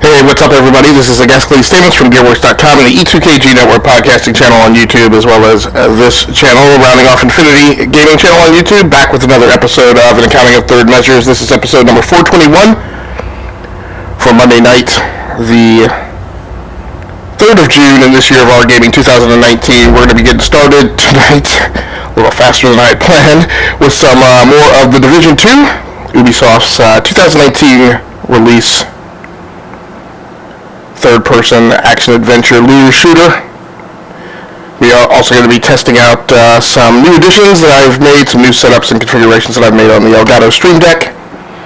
Hey, what's up, everybody? This is Excalibur from Gearworks.com and the eVGA Network podcasting channel on YouTube, as well as this channel, rounding off Infinity Gaming channel on YouTube, back with another episode of An Accounting of Third Measures. This is episode number 421 for Monday night, the 3rd of June in this year of our gaming 2019. We're going to be getting started tonight, a little faster than I had planned, with some more of The Division 2, Ubisoft's 2019 release. Third-person action-adventure looter shooter. We are also going to be testing out some new additions that I've made, some new setups and configurations that I've made on the Elgato Stream Deck,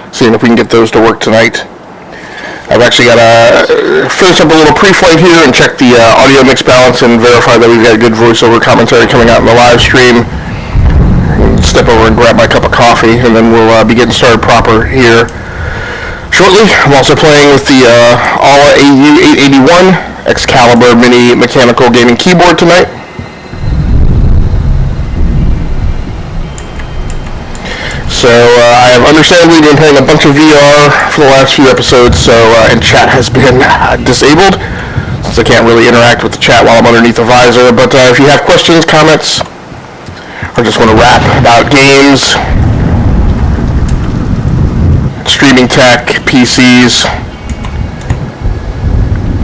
seeing if we can get those to work tonight. I've actually got to finish up a little pre-flight here and check the audio mix balance and verify that we've got good voiceover commentary coming out in the live stream. Step over and grab my cup of coffee, and then we'll be getting started proper here shortly. I'm also playing with the Aula AU-881 Excalibur mini mechanical gaming keyboard tonight. So I have understandably been playing a bunch of VR for the last few episodes, and chat has been disabled, since I can't really interact with the chat while I'm underneath the visor. But if you have questions, comments, or just want to rap about games, streaming tech, PCs,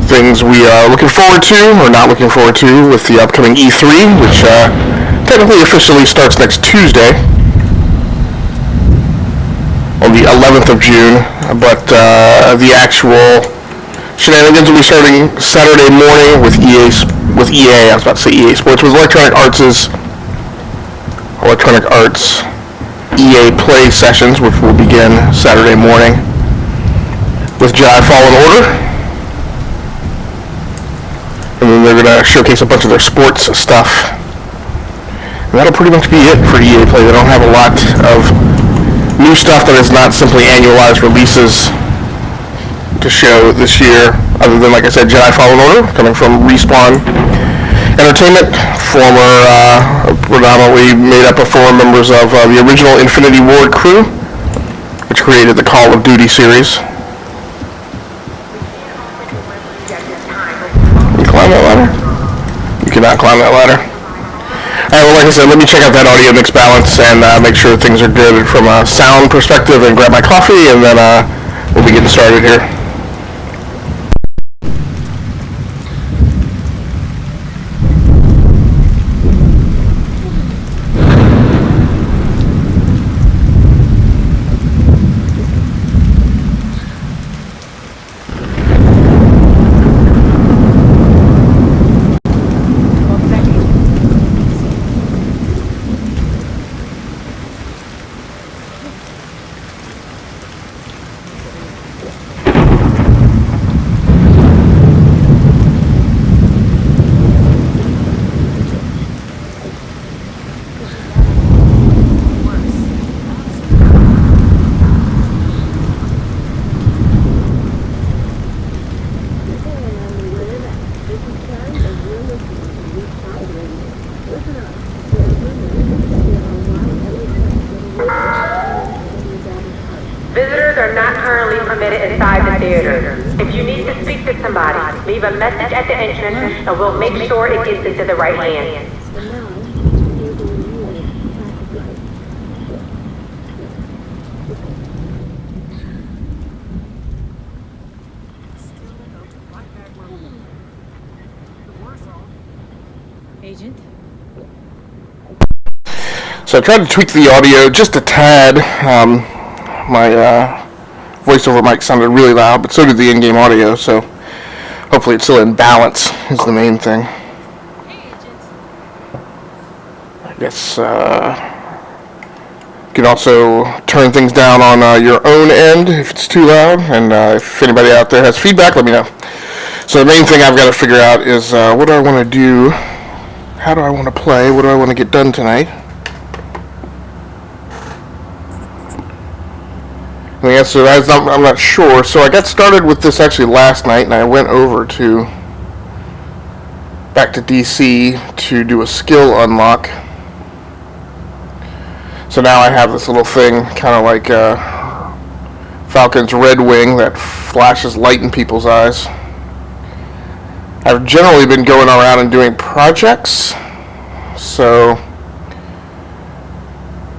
things we are looking forward to or not looking forward to with the upcoming E3, which technically officially starts next Tuesday on the 11th of June, but the actual shenanigans will be starting Saturday morning with EA. I was about to say EA Sports, with Electronic Arts EA Play sessions, which will begin Saturday morning with Jedi Fallen Order, and then they're going to showcase a bunch of their sports stuff, and that'll pretty much be it for EA Play. They don't have a lot of new stuff that is not simply annualized releases to show this year, other than, like I said, Jedi Fallen Order, coming from Respawn Entertainment, predominantly made up of former members of the original Infinity Ward crew, which created the Call of Duty series. Can you climb that ladder? You cannot climb that ladder. Alright, well, like I said, let me check out that audio mix balance and make sure things are good from a sound perspective, and grab my coffee, and then we'll be getting started here. Visitors are not currently permitted inside the theater. If you need to speak to somebody, leave a message at the entrance and we'll make sure it gets into the right hands. Agent? So I tried to tweak the audio just a tad. My voiceover mic sounded really loud, but so did the in-game audio, so hopefully it's still in balance is the main thing. I guess you can also turn things down on your own end if it's too loud, and if anybody out there has feedback, let me know. So the main thing I've got to figure out is what do I want to do, how do I want to play, what do I want to get done tonight. And the answer is I'm not sure. So I got started with this actually last night, and I went over back to DC to do a skill unlock. So now I have this little thing, kind of like Falcon's red wing that flashes light in people's eyes. I've generally been going around and doing projects, so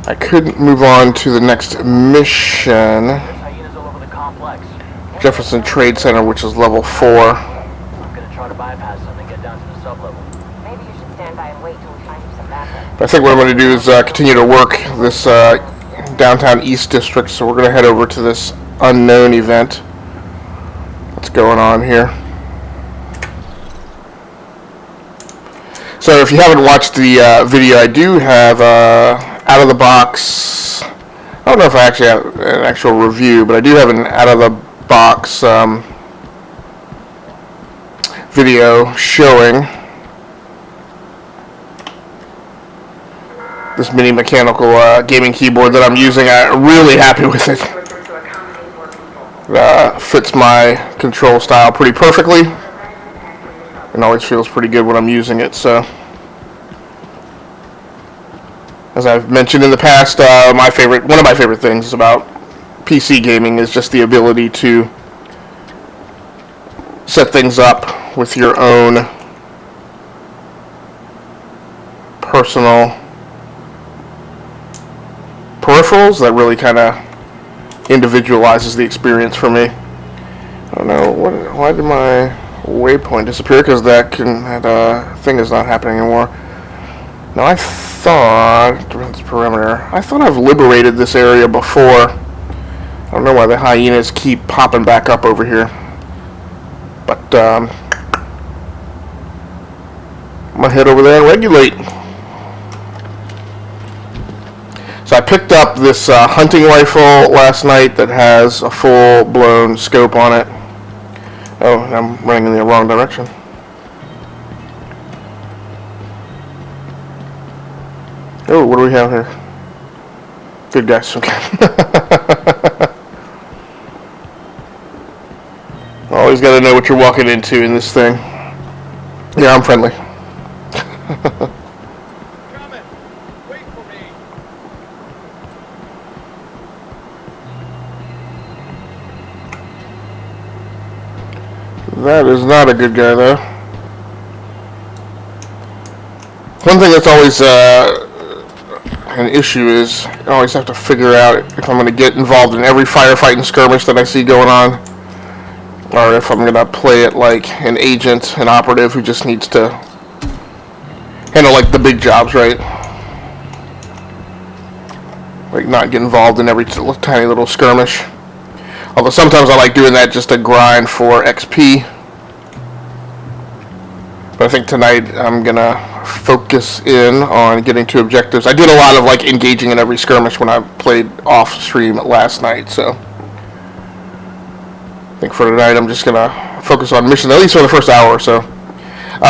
I could move on to the next mission. Jefferson Trade Center, which is level 4. I'm gonna try to bypass them and get down to the sub-level. Maybe you should stand by and wait till we find you some backup. But I think what I'm going to do is continue to work this downtown East District, so we're going to head over to this unknown event. What's going on here? So if you haven't watched the video, I do have out of the box. I don't know if I actually have an actual review, but I do have an out of the box video showing this mini mechanical gaming keyboard that I'm using. I'm really happy with it. Fits my control style pretty perfectly, and always feels pretty good when I'm using it. So, as I've mentioned in the past, one of my favorite things about PC gaming is just the ability to set things up with your own personal peripherals. That really kind of individualizes the experience for me. I don't know, why did my waypoint disappear? Because that thing is not happening anymore. Now I thought, perimeter, I've liberated this area before. I don't know why the hyenas keep popping back up over here. But I'm gonna head over there and regulate. So I picked up this hunting rifle last night that has a full-blown scope on it. Oh, I'm running in the wrong direction. Oh, what do we have here? Good guys. Okay. Always got to know what you're walking into in this thing. Yeah, I'm friendly. Wait for me. That is not a good guy, though. One thing that's always an issue is I always have to figure out if I'm going to get involved in every firefight and skirmish that I see going on, or if I'm going to play it like an agent, an operative who just needs to handle like the big jobs, right? Like not get involved in every tiny little skirmish. Although sometimes I like doing that just to grind for XP. But I think tonight I'm gonna focus in on getting to objectives. I did a lot of like engaging in every skirmish when I played off stream last night, so I think for tonight I'm just gonna focus on missions, at least for the first hour or so.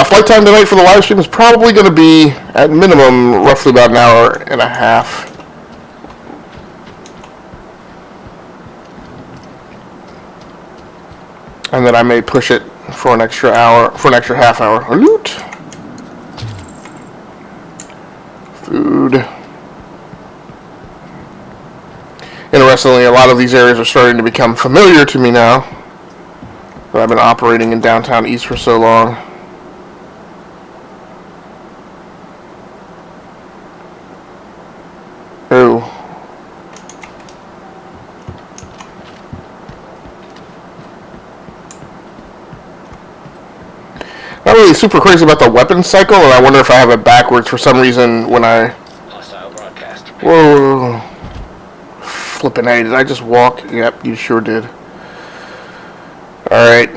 Flight time tonight for the live stream is probably going to be at minimum roughly about an hour and a half. And then I may push it for an extra hour, for an extra half hour. Loot. Food. Interestingly, a lot of these areas are starting to become familiar to me now that I've been operating in downtown East for so long. Oh. Not really super crazy about the weapon cycle, and I wonder if I have it backwards for some reason when I... Hostile broadcast. Whoa. Flippin' A, did I just walk? Yep, you sure did. Alright.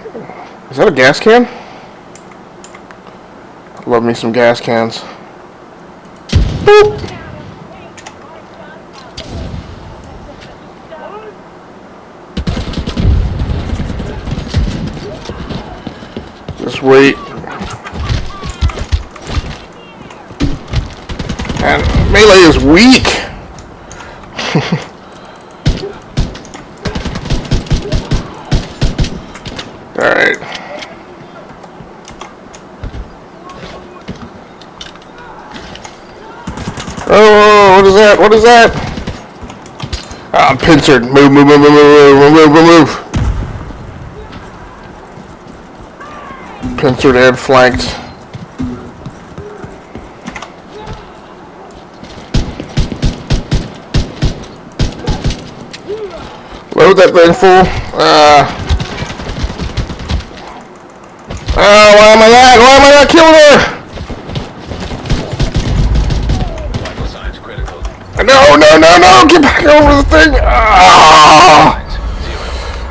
Is that a gas can? Love me some gas cans. Boop! Just wait. And melee is weak. Alright. Oh, what is that? What is that? I'm pincered. Move, move, move, move, move, move, move, move. Pincered and flanked. Load that thing full. Why am I not? Why am I not killing her? Vital signs critical. No, no, no, no! Get back over the thing! Ah!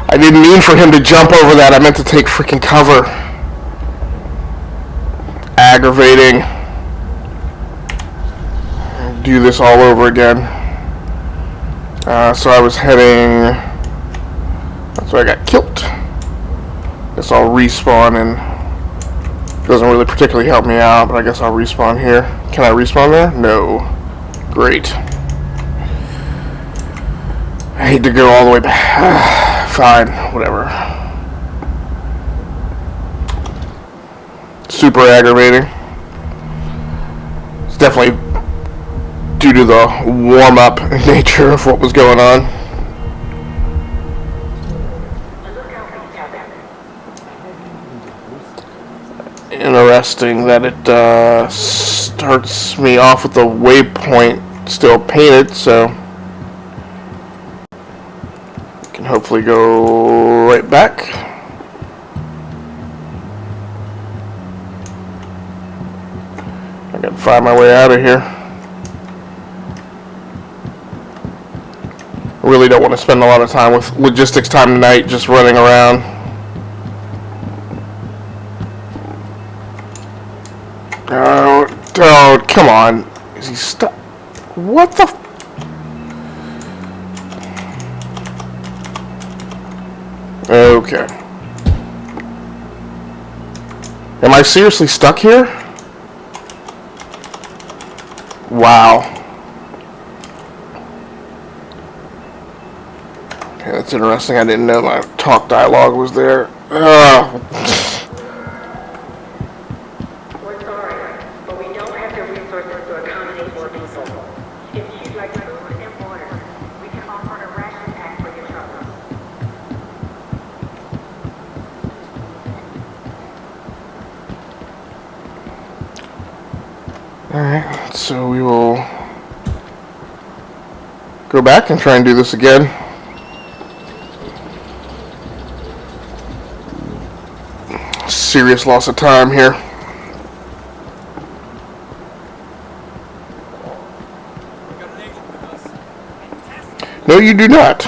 I didn't mean for him to jump over that. I meant to take freaking cover. Aggravating. Do this all over again. So I was heading... That's why I got killed. Guess I'll respawn and... Doesn't really particularly help me out, but I guess I'll respawn here. Can I respawn there? No. Great. I hate to go all the way back. Fine, whatever. Super aggravating. It's definitely due to the warm-up nature of what was going on. Interesting that it starts me off with the waypoint still painted, so I can hopefully go right back. I gotta find my way out of here. I really don't want to spend a lot of time with logistics time tonight just running around. Oh, come on. Is he stuck? What the? Okay. Am I seriously stuck here? Wow. Okay, that's interesting. I didn't know my talk dialogue was there. We're sorry, but we don't have the resources to accommodate more people. If you'd like food and water, we can offer a ration pack for your trouble. Alright, so we will go back and try and do this again. Serious loss of time here. No, you do not.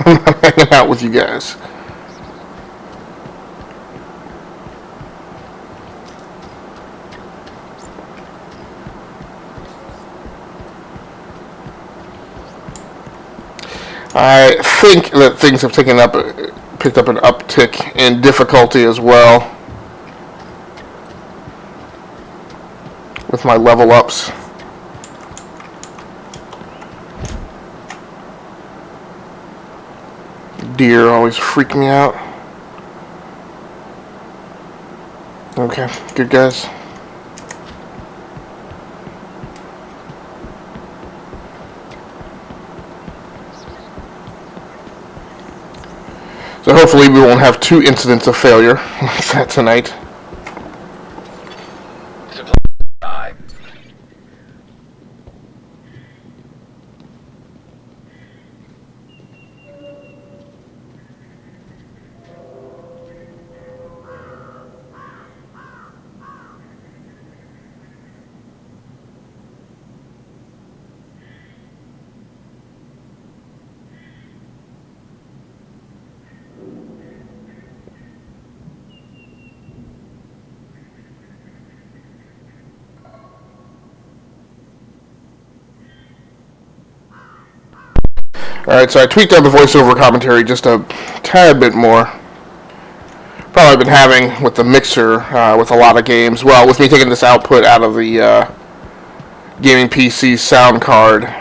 I'm not hanging out with you guys. I think that things have picked up an uptick in difficulty as well with my level ups. Deer always freak me out. Okay, good guys. So hopefully we won't have 2 incidents of failure like that tonight. Alright, so I tweaked out the voiceover commentary just a tad bit more. Probably been having with the mixer with a lot of games. Well, with me taking this output out of the gaming PC sound card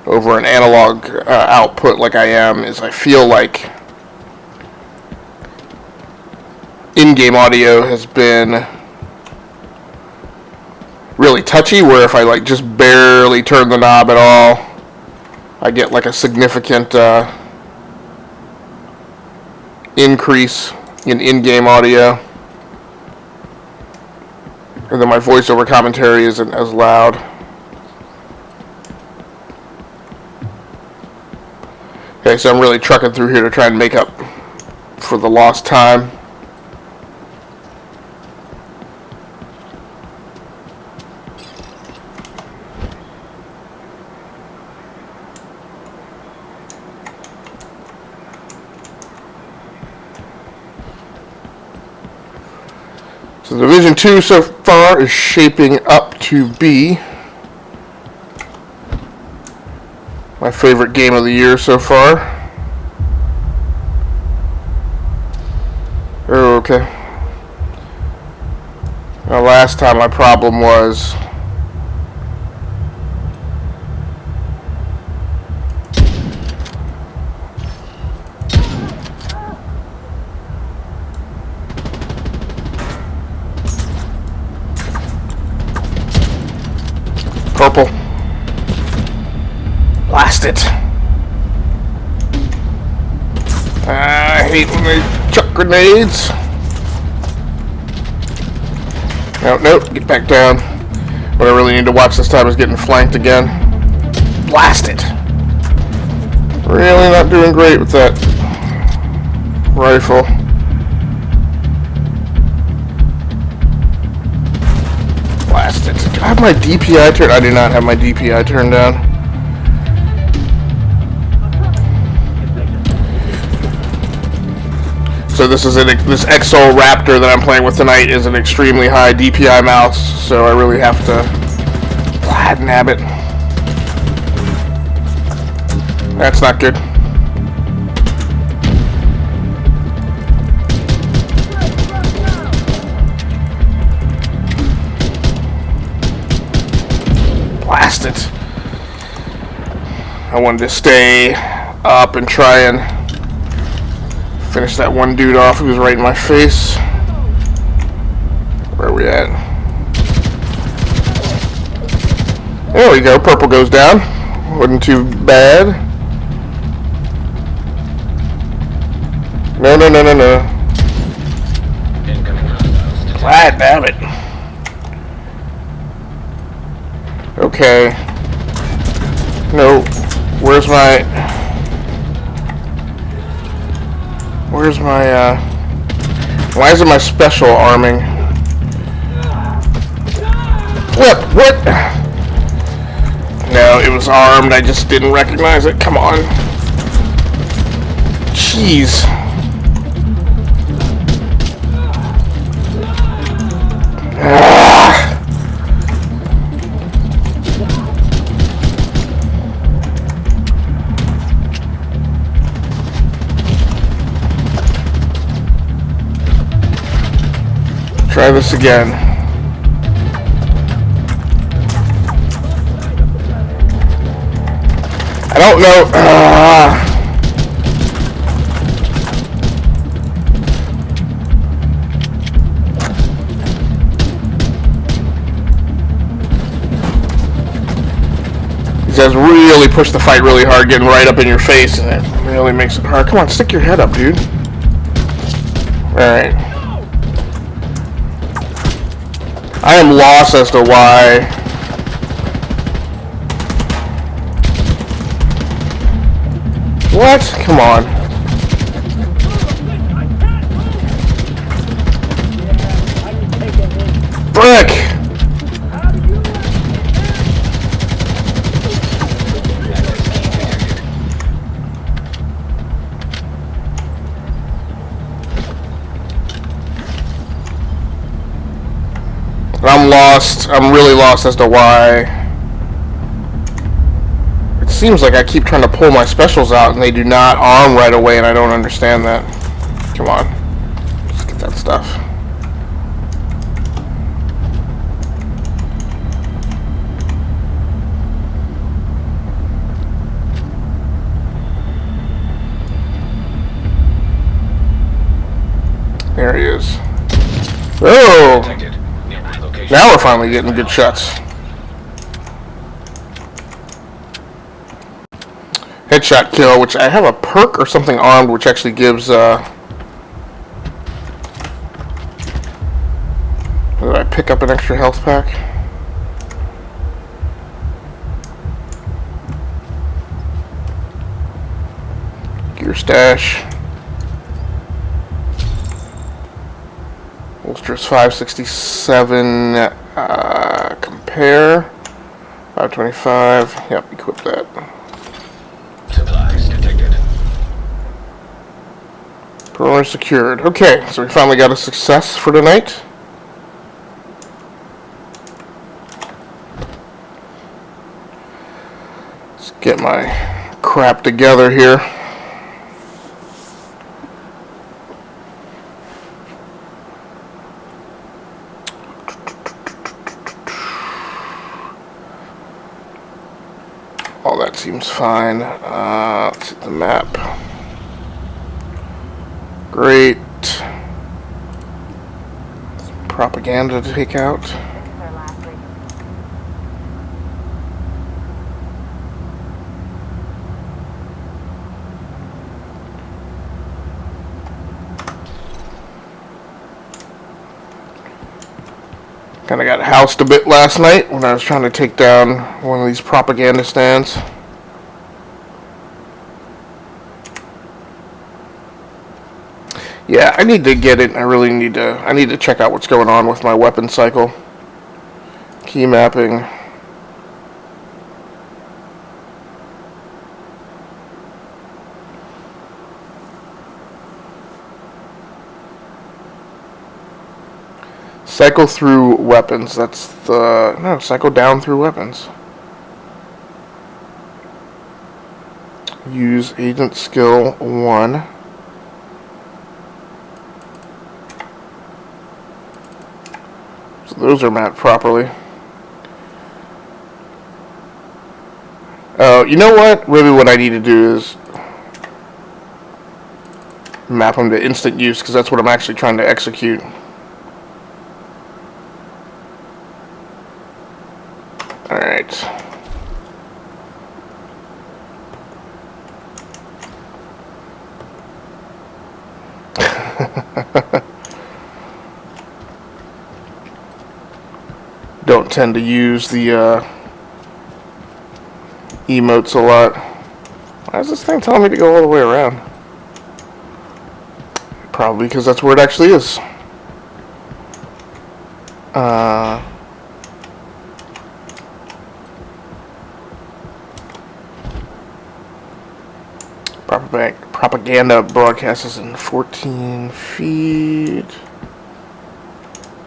over an analog output like I am, is I feel like in-game audio has been really touchy, where if I like just barely turn the knob at all, I get like a significant increase in in-game audio. And then my voiceover commentary isn't as loud. Okay, so I'm really trucking through here to try and make up for the lost time. So Division 2 so far is shaping up to be my favorite game of the year so far. Oh, okay. Now, last time my problem was purple. Blast it. I hate when they chuck grenades. Nope, get back down. What I really need to watch this time is getting flanked again. Blast it. Really not doing great with that rifle. Blast it. Do I have my DPI turned? I do not have my DPI turned down. So this XSoul Raptor that I'm playing with tonight is an extremely high DPI mouse, so I really have to nab it. That's not good. Blast it. I wanted to stay up and try and finish that one dude off who was right in my face. Where are we at? There we go. Purple goes down. Wasn't too bad. No. God damn it. Okay. No. Where's my... why isn't my special arming? What? No, it was armed, I just didn't recognize it. Come on. Jeez. Try this again. I don't know. These guys really push the fight really hard, getting right up in your face, and it really makes it hard. Come on, stick your head up, dude. Alright. I am lost as to why. What? Come on. Frick! I'm lost. I'm really lost as to why. It seems like I keep trying to pull my specials out and they do not arm right away, and I don't understand that. Come on. Let's get that stuff. There he is. Oh! Now we're finally getting good shots. headshot kill, which I have a perk or something armed, which actually gives, did I pick up an extra health pack? Gear stash. Holsters 567, compare. 525, yep, equip that. Supplies detected. Perimeter secured. Okay, so we finally got a success for tonight. Let's get my crap together here. All that seems fine. Let's hit the map. Great. Some propaganda to take out. Kind of got housed a bit last night when I was trying to take down one of these propaganda stands. Yeah, I need to get it. I really need to. I need to check out what's going on with my weapon cycle. Key mapping. Cycle through weapons. That's the... No, cycle down through weapons. Use agent skill 1. So those are mapped properly. Oh, you know what? Maybe what I need to do is map them to instant use, because that's what I'm actually trying to execute. Alright. Don't tend to use the emotes a lot. Why is this thing telling me to go all the way around? Probably because that's where it actually is. Propaganda broadcast is in 14 feet.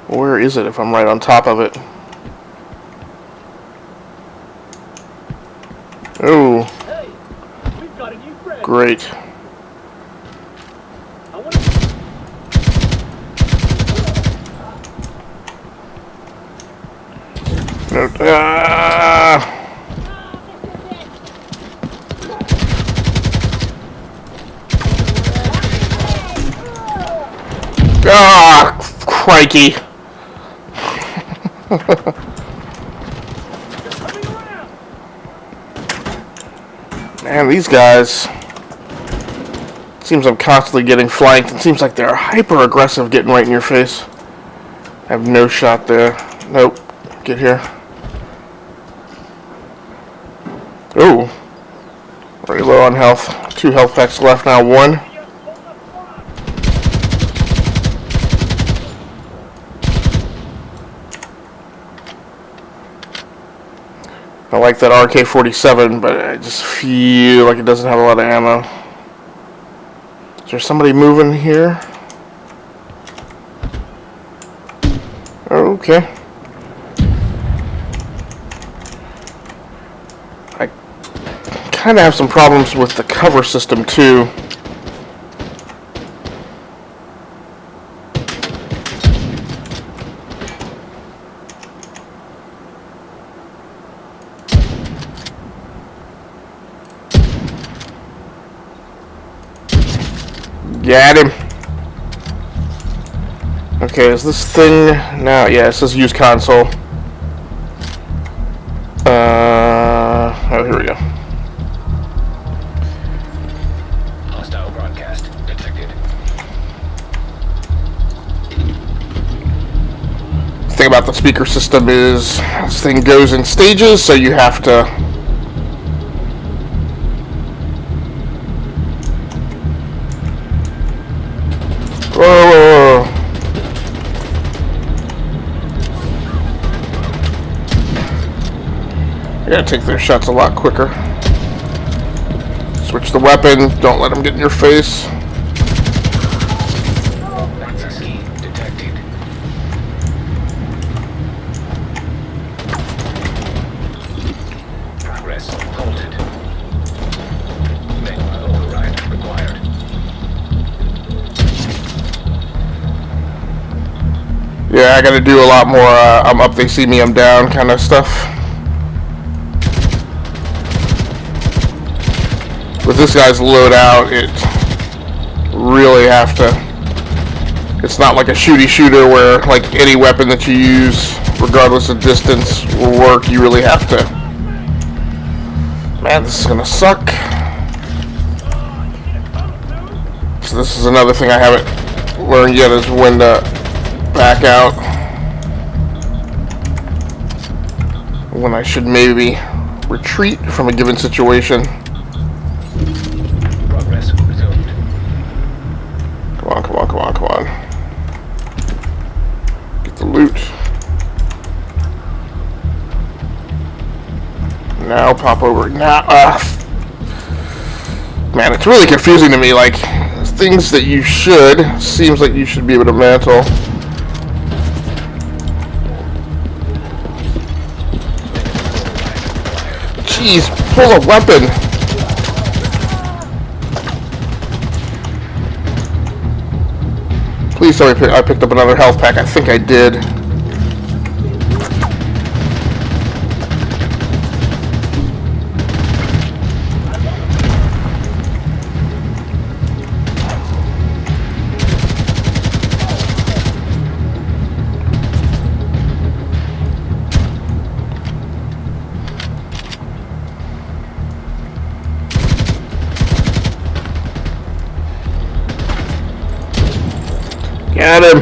Where is it if I'm right on top of it? Oh. Hey, we've got a new friend. Great. No, crikey. Man, these guys... Seems I'm constantly getting flanked. It seems like they're hyper aggressive getting right in your face. I have no shot there. Nope. Get here. Ooh. Very low on health. 2 health packs left now. 1. I like that RK-47, but I just feel like it doesn't have a lot of ammo. Is there somebody moving here? Okay. I kind of have some problems with the cover system too. Got him. Okay, is this thing now? Yeah, it says use console. Oh, here we go. thing about the speaker system is this thing goes in stages, so you have to whoa. You gotta take their shots a lot quicker. Switch the weapon, don't let them get in your face. Access key detected. Progress halted. Manual override required. Yeah, I gotta do a lot more I'm up, they see me, I'm down kind of stuff. With this guy's loadout, it really have to. It's not like a shooter where like any weapon that you use, regardless of distance, will work. You really have to. Man, this is gonna suck. So this is another thing I haven't learned yet is when to back out. When I should maybe retreat from a given situation. Progress resumed. Come on, come on, come on, come on. Get the loot. Now pop over. Now, man, it's really confusing to me. Like, things that you should, seems like you should be able to mantle. Jeez, pull a weapon. Please tell me I picked up another health pack. I think I did. Got him.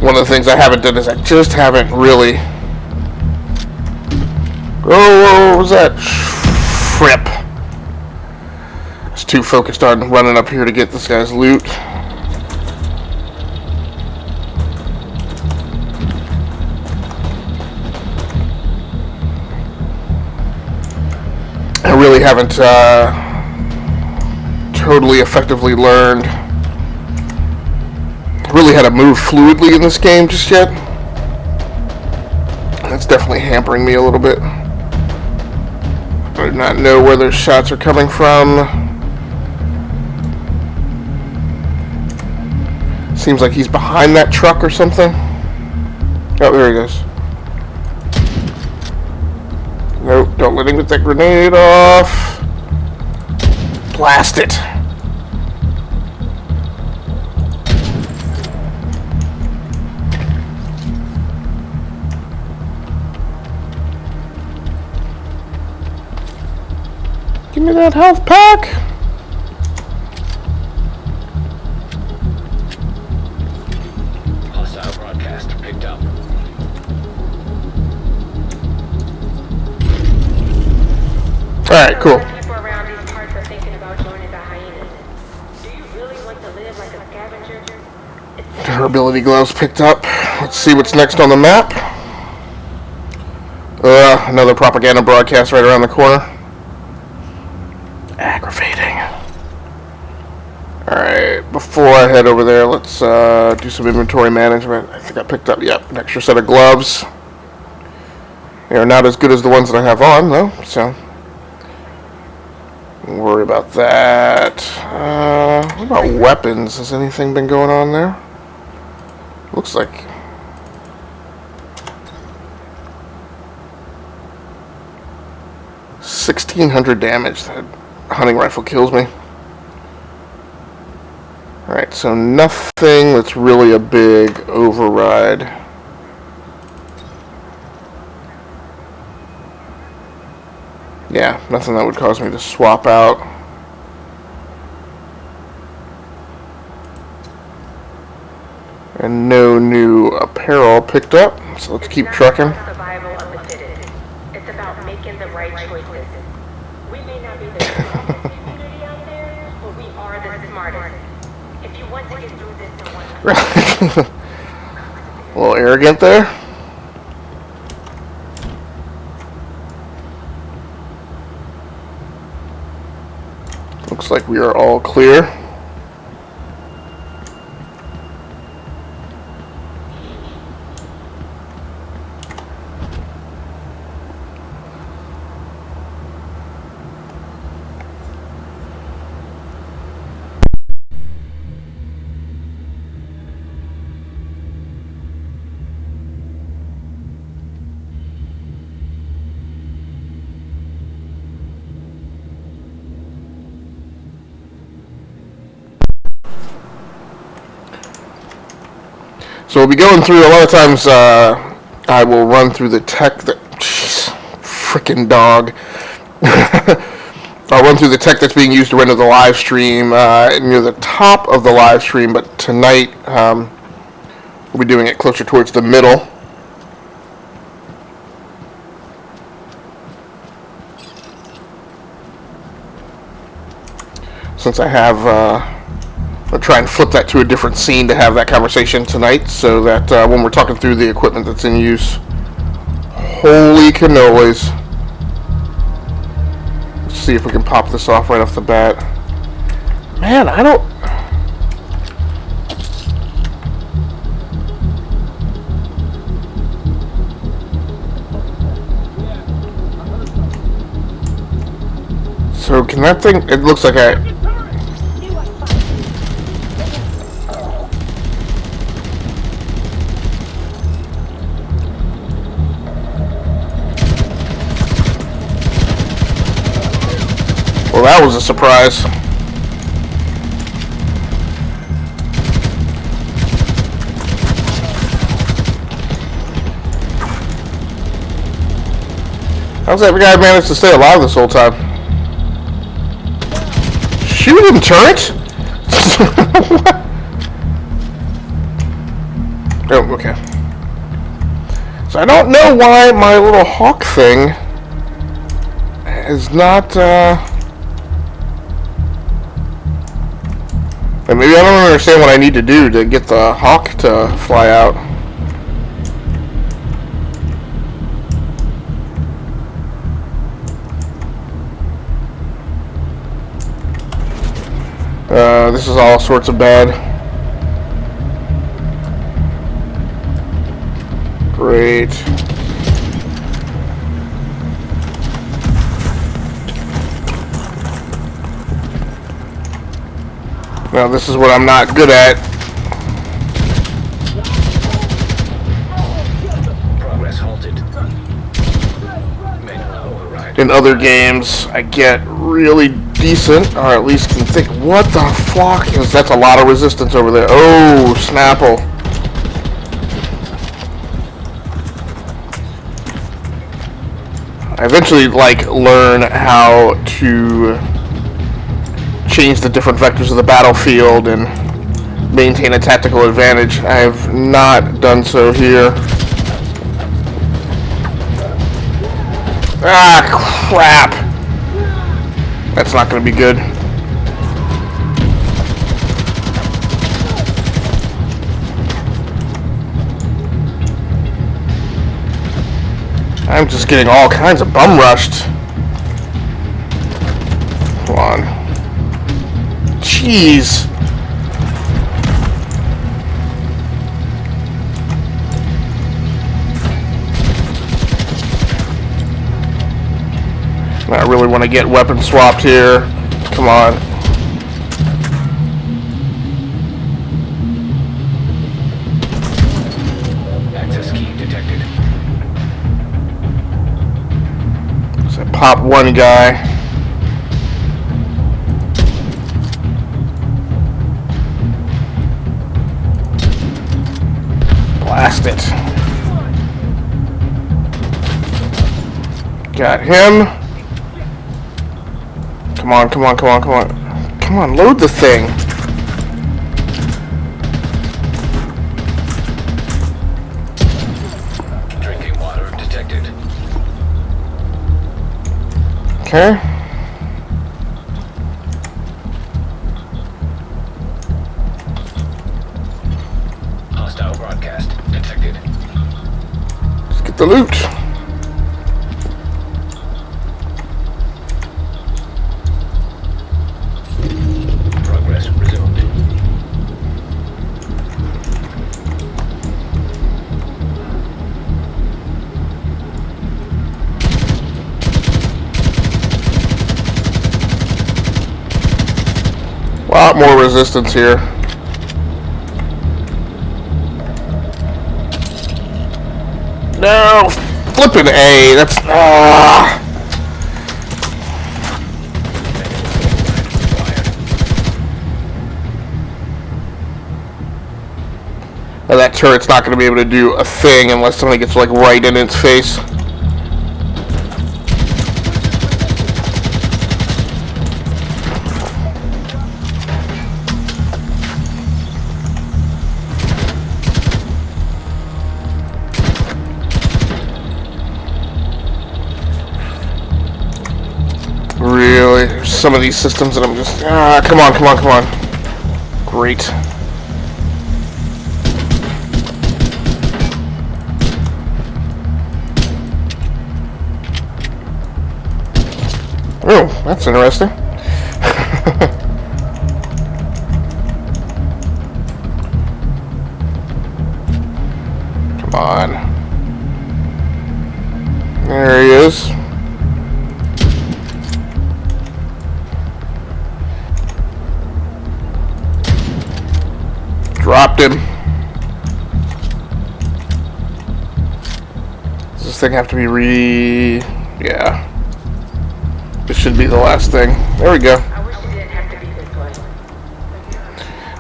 One of the things I haven't done is I just haven't really. Oh, what was that? Fripp. I was too focused on running up here to get this guy's loot. I really haven't totally effectively learned really how to move fluidly in this game just yet. That's definitely hampering me a little bit. I do not know where those shots are coming from. Seems like he's behind that truck or something. Oh, there he goes. Nope, don't let him get that grenade off. Blast it. Give me that health pack. Hostile broadcast picked up. Alright, cool. People around these parts are thinking about joining the hyenas. Do you really want to live like a scavenger? Durability gloves picked up. Let's see what's next on the map. Another propaganda broadcast right around the corner. Aggravating. Alright, before I head over there, let's do some inventory management. I think I picked up, yep, an extra set of gloves. They are not as good as the ones that I have on, though, so don't worry about that. What about weapons? Has anything been going on there? Looks like 1,600 damage. That hunting rifle kills me. Alright, so nothing that's really a big override. Yeah, nothing that would cause me to swap out. And no new apparel picked up, so let's keep trucking. It's not about survival of the fittest. It's about making the right choices. We may not be the smartest community out there, but we are the smartest. If you want to get through this in one A little arrogant there. Looks like we are all clear. So we'll be going through, a lot of times I will run through the tech that, jeez, frickin' dog. I'll run through the tech that's being used to render the live stream near the top of the live stream, but tonight we'll be doing it closer towards the middle. Since I have I'll try and flip that to a different scene to have that conversation tonight, so that when we're talking through the equipment that's in use. Holy cannolis. Let's see if we can pop this off right off the bat. Man, I don't... So can that thing... It looks like I... Well, that was a surprise. How's that guy managed to stay alive this whole time? Shoot him, turret! Oh, okay. So I don't know why my little hawk thing is not, and maybe I don't understand what I need to do to get the hawk to fly out. This is all sorts of bad. Great. Now this is what I'm not good at. Progress halted. Override. In other games, I get really decent, or at least can think, what the fuck is that's a lot of resistance over there. Oh, Snapple. I eventually learn how to change the different vectors of the battlefield and maintain a tactical advantage. I have not done so here. Ah, crap. That's not going to be good. I'm just getting all kinds of bum rushed. Come on. Jeez. I really want to get weapon swapped here. Come on. Access key detected. So I pop one guy. Blast it. Got him. Come on, come on, come on, come on. Come on, load the thing. Okay. Hostile broadcast detected. Let's get the loot. Progress resumed. A lot more resistance here. No! Flipping A! That's... Now that turret's not going to be able to do a thing unless somebody gets like right in its face. Really? There's some of these systems that I'm just... come on, come on, come on. Great. Oh, that's interesting. Come on. There he is. Dropped him. Does this thing have to be Yeah. This should be the last thing. There we go. I wish it didn't have to be this way.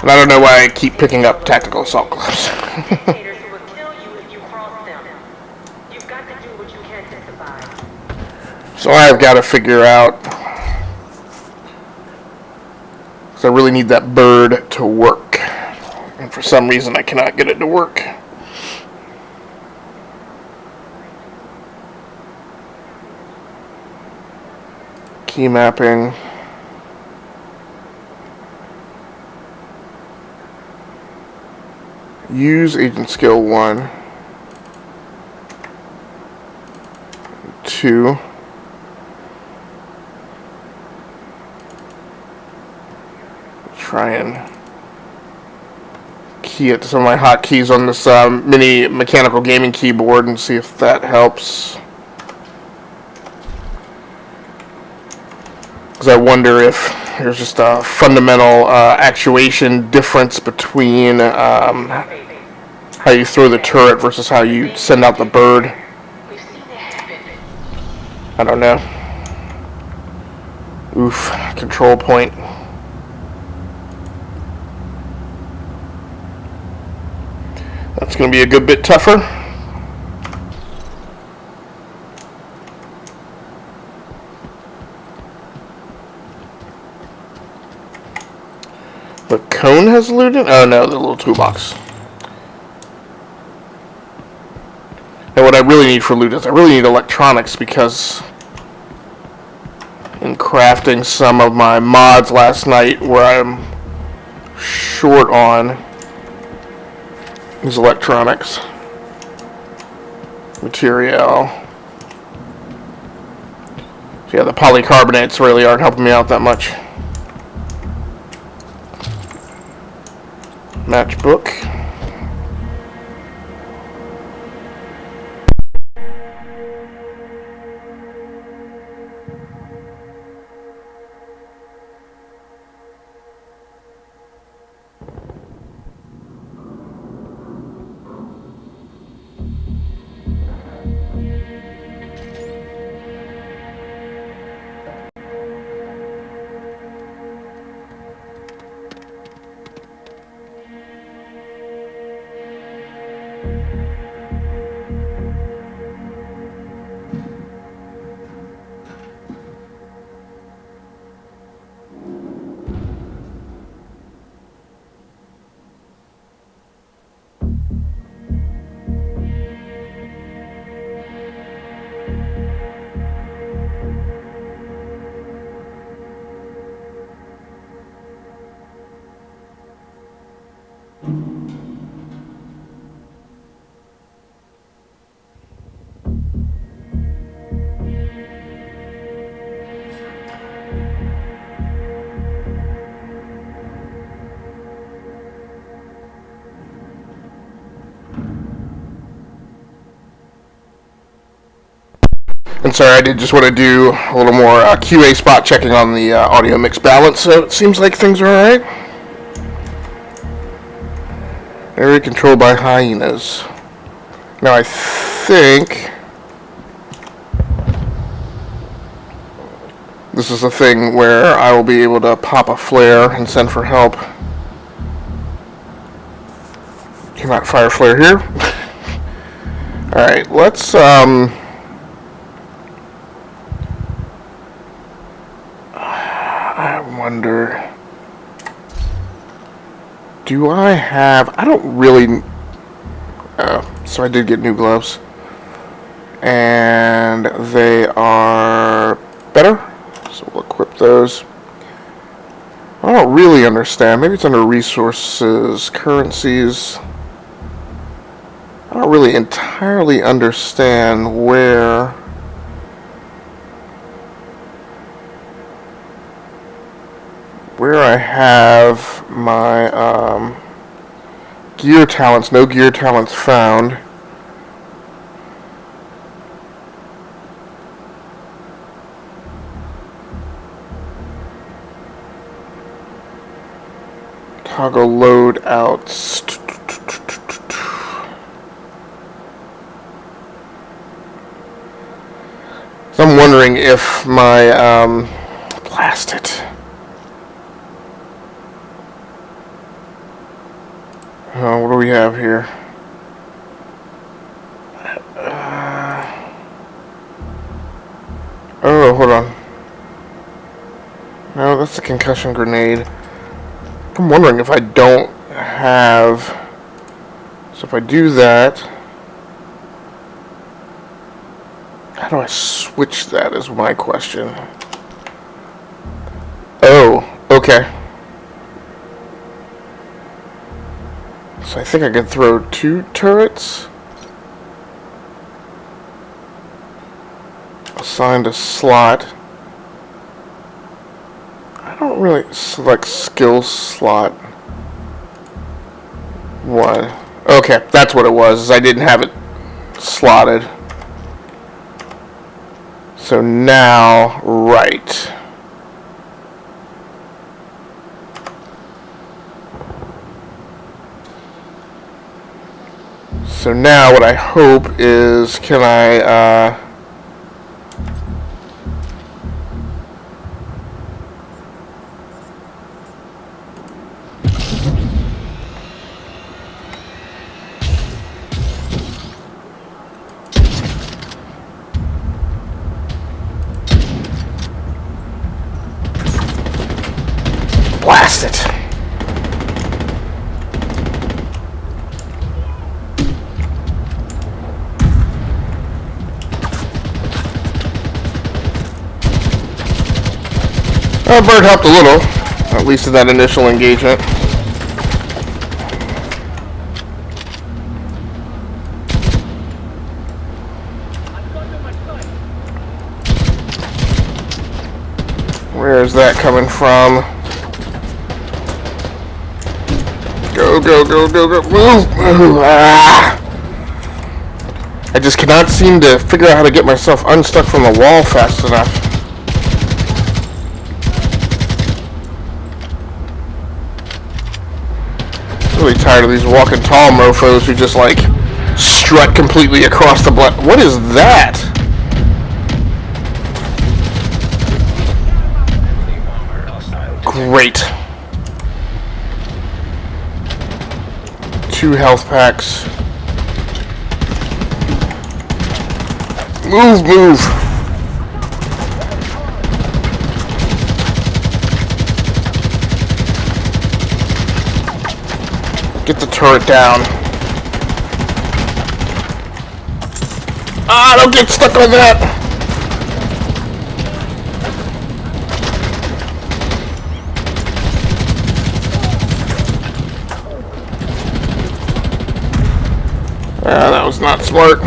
And I don't know why I keep picking up tactical assault gloves. Dictators who will kill you if you cross them. You've got to do what you can to survive. So I've got to figure out... Because I really need that bird to work. And for some reason I cannot get it to work. Key mapping. Use agent skill 1. 2. Try and key it to some of my hotkeys on this mini mechanical gaming keyboard and see if that helps. Because I wonder if there's just a fundamental actuation difference between how you throw the turret versus how you send out the bird. I don't know. Oof, control point. That's going to be a good bit tougher. The cone has looted? Oh no, the little toolbox. And what I really need for loot is I really need electronics, because in crafting some of my mods last night where I'm short on is electronics material. So yeah, the polycarbonates really aren't helping me out that much. Matchbook. And sorry, I did just want to do a little more QA spot checking on the audio mix balance, so it seems like things are alright. Area controlled by hyenas. Now I think this is a thing where I will be able to pop a flare and send for help. Came out fire flare here. Alright, let's I wonder, do I have, I don't really, so I did get new gloves, and they are better, so we'll equip those. I don't really understand, maybe it's under resources, currencies. I don't really entirely understand where I have my gear talents. No gear talents found. Toggle load outs. So I'm wondering if my blast it. What do we have here? Oh, hold on. No, that's a concussion grenade. I'm wondering if I don't have... So if I do that... How do I switch that is my question. Oh, okay. So I think I can throw 2 turrets. Assigned a slot. I don't really select skill slot 1. Okay, that's what it was. I didn't have it slotted. So now, right. So now what I hope is, can I, blast it. Bird helped a little, at least in that initial engagement. Where is that coming from? Go, go, go, go, go, move, move, ah! I just cannot seem to figure out how to get myself unstuck from the wall fast enough. Really tired of these walking tall mofos who just like strut completely across the block. What is that? Great. 2 health packs. Move, move. Get the turret down. Ah, don't get stuck on that. That was not smart.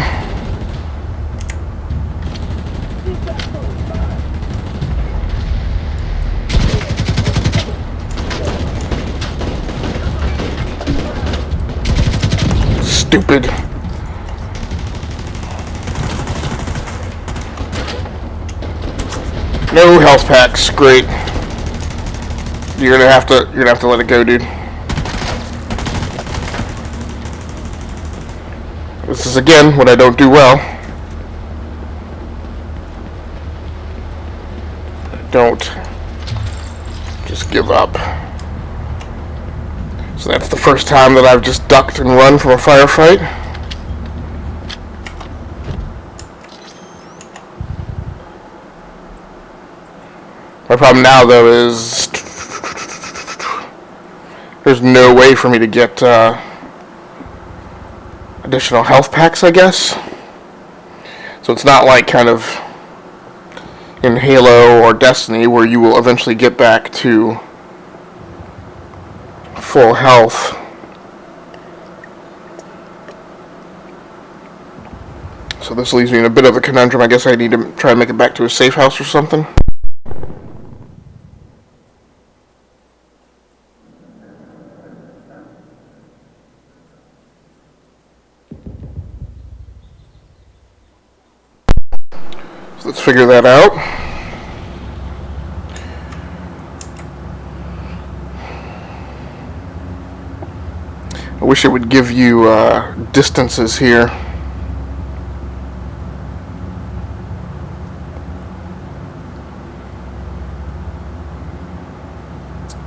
Stupid. No health packs. Great. You're gonna have to let it go, dude. This is again what I don't do well. Don't just give up. So that's the first time that I've just ducked and run from a firefight. My problem now, though, is there's no way for me to get additional health packs, I guess. So it's not like kind of in Halo or Destiny where you will eventually get back to full health. So this leaves me in a bit of a conundrum. I guess I need to try and make it back to a safe house or something. So let's figure that out. I wish it would give you distances here.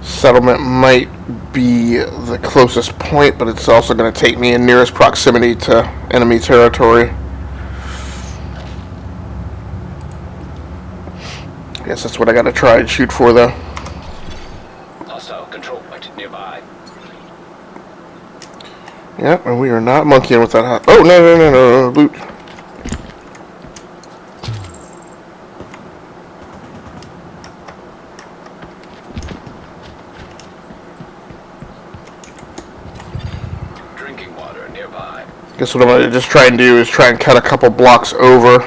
Settlement might be the closest point, but it's also going to take me in nearest proximity to enemy territory. I guess that's what I got to try and shoot for, though. Hostile control point nearby. Yep, and we are not monkeying with that. Oh, no, loot. Drinking water nearby. Guess what I'm going to just try and do is try and cut a couple blocks over.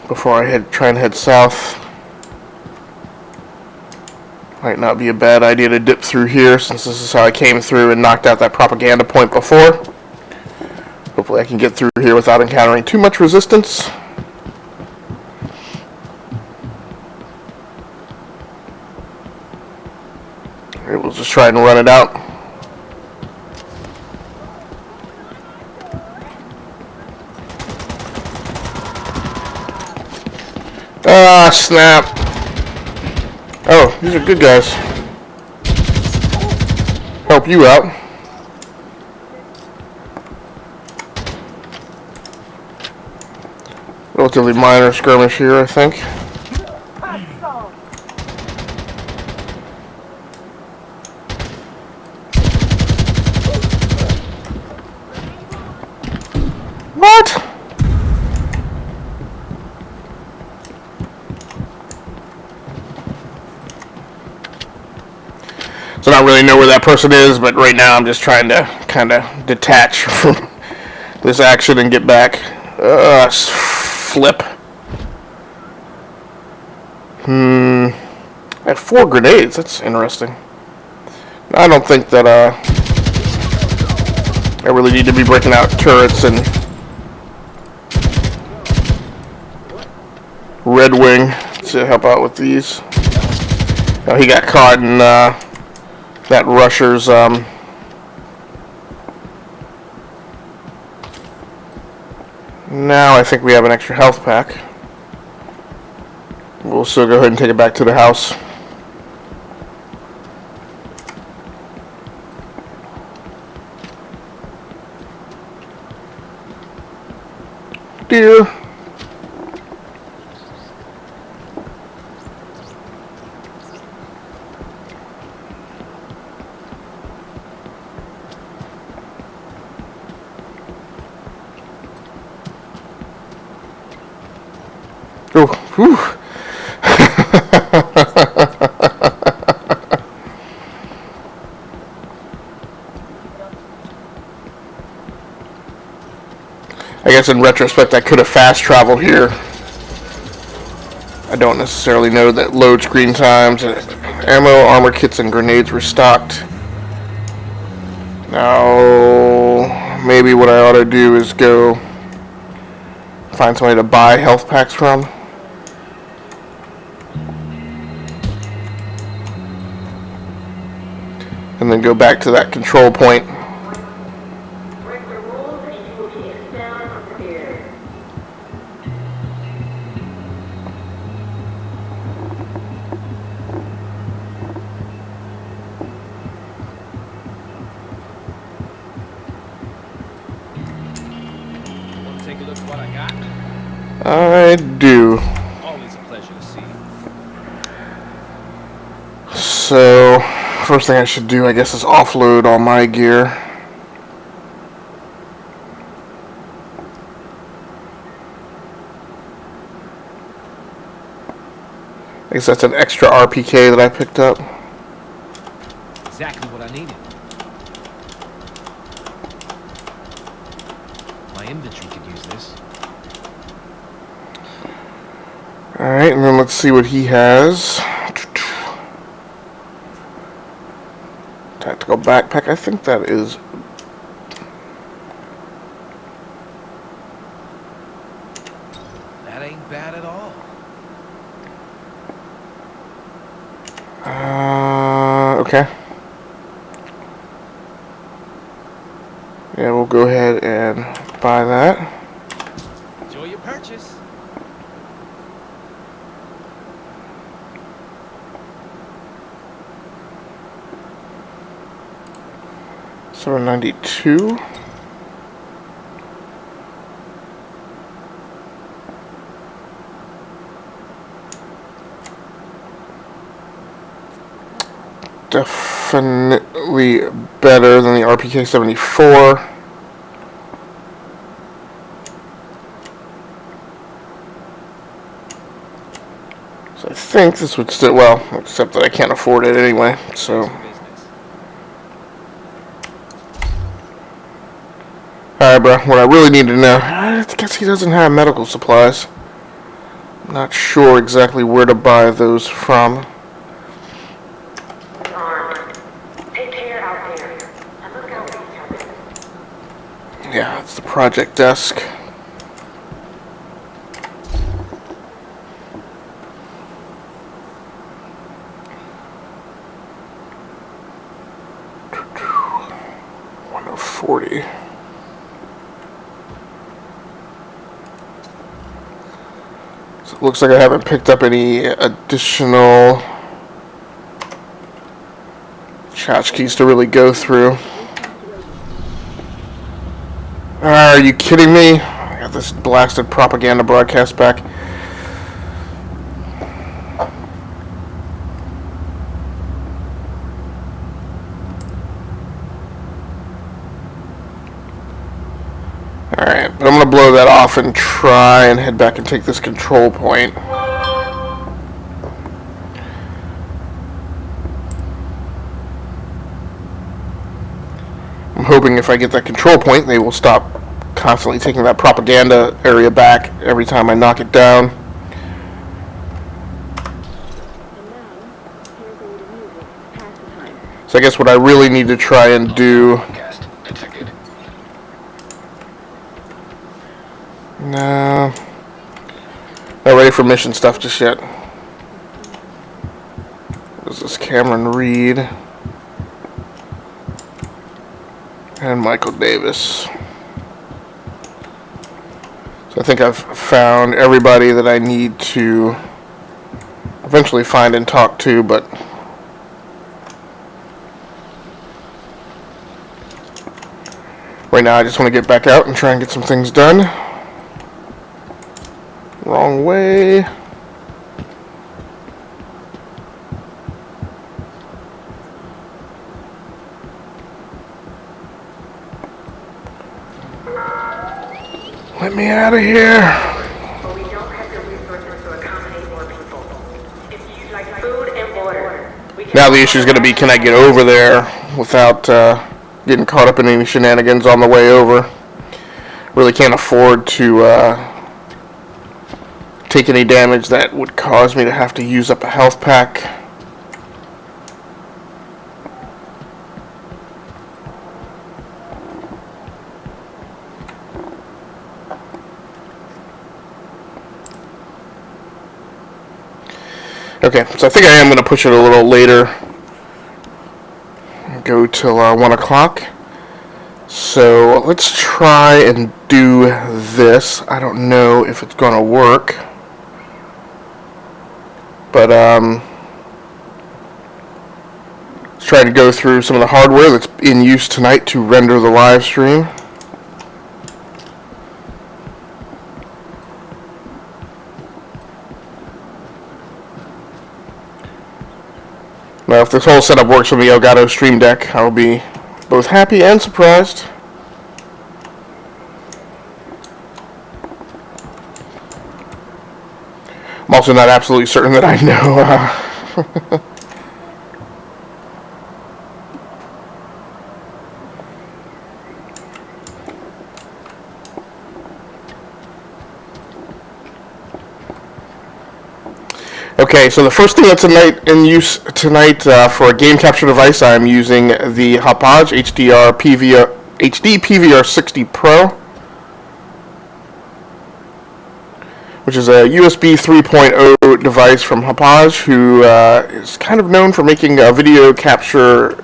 Before I try and head south. Might not be a bad idea to dip through here, since this is how I came through and knocked out that propaganda point before. Hopefully I can get through here without encountering too much resistance. Alright, we'll just try and run it out. Ah, snap. Oh, these are good guys. Help you out. Relatively minor skirmish here, I think. What? So I don't really know where that person is, but right now I'm just trying to kind of detach from this action and get back. Flip. I had 4 grenades. That's interesting. I don't think that I really need to be breaking out turrets and Red Wing to help out with these. Oh, he got caught in that rusher's now I think we have an extra health pack. We'll still go ahead and take it back to the house. Dear. Oh, whew. guess in retrospect I could have fast traveled here. I don't necessarily know that load screen times, ammo, armor kits, and grenades were stocked. Now, maybe what I ought to do is go find somebody to buy health packs from. And then go back to that control point. Break the rules and you will be expelled from the theater. Want to take a look at what I got? I do. Always a pleasure to see you. So, first thing I should do, I guess, is offload all my gear. I guess that's an extra RPK that I picked up. Exactly what I needed. My inventory could use this. Alright, and then let's see what he has. Tactical backpack, I think that is... That ain't bad at all. Okay. Yeah, we'll go ahead and buy that. Enjoy your purchase. $792. Definitely better than the RPK 74. So I think this would still, well, except that I can't afford it anyway, so. Business. Alright, bro, what I really need to know, I guess he doesn't have medical supplies. I'm not sure exactly where to buy those from. Armed. Take care out there. And look out for each other. Yeah, it's the project desk. $140. So it looks like I haven't picked up any additional tchotchkes to really go through. Are you kidding me? I got this blasted propaganda broadcast back. Alright, but I'm going to blow that off and try and head back and take this control point. I'm hoping if I get that control point, they will stop constantly taking that propaganda area back every time I knock it down. So I guess what I really need to try and do... Cast detected. No. Not ready for mission stuff just yet. What is this? Cameron Reed. And Michael Davis. So I think I've found everybody that I need to eventually find and talk to, but right now I just want to get back out and try and get some things done. Wrong way. Let me out of here. But we don't have the resources to accommodate more people. If you'd like food and water, we can... Now the issue is going to be, can I get over there without getting caught up in any shenanigans on the way over? really can't afford to take any damage that would cause me to have to use up a health pack. Okay, so I think I am going to push it a little later. Go till 1 o'clock. So let's try and do this. I don't know if it's going to work. But let's try to go through some of the hardware that's in use tonight to render the live stream. Now, if this whole setup works with the Elgato Stream Deck, I will be both happy and surprised. I'm also not absolutely certain that I know. Okay, so the first thing that's in use tonight for a game capture device, I'm using the Hauppauge HD PVR 60 Pro, which is a USB 3.0 device from Hauppauge, who is kind of known for making video capture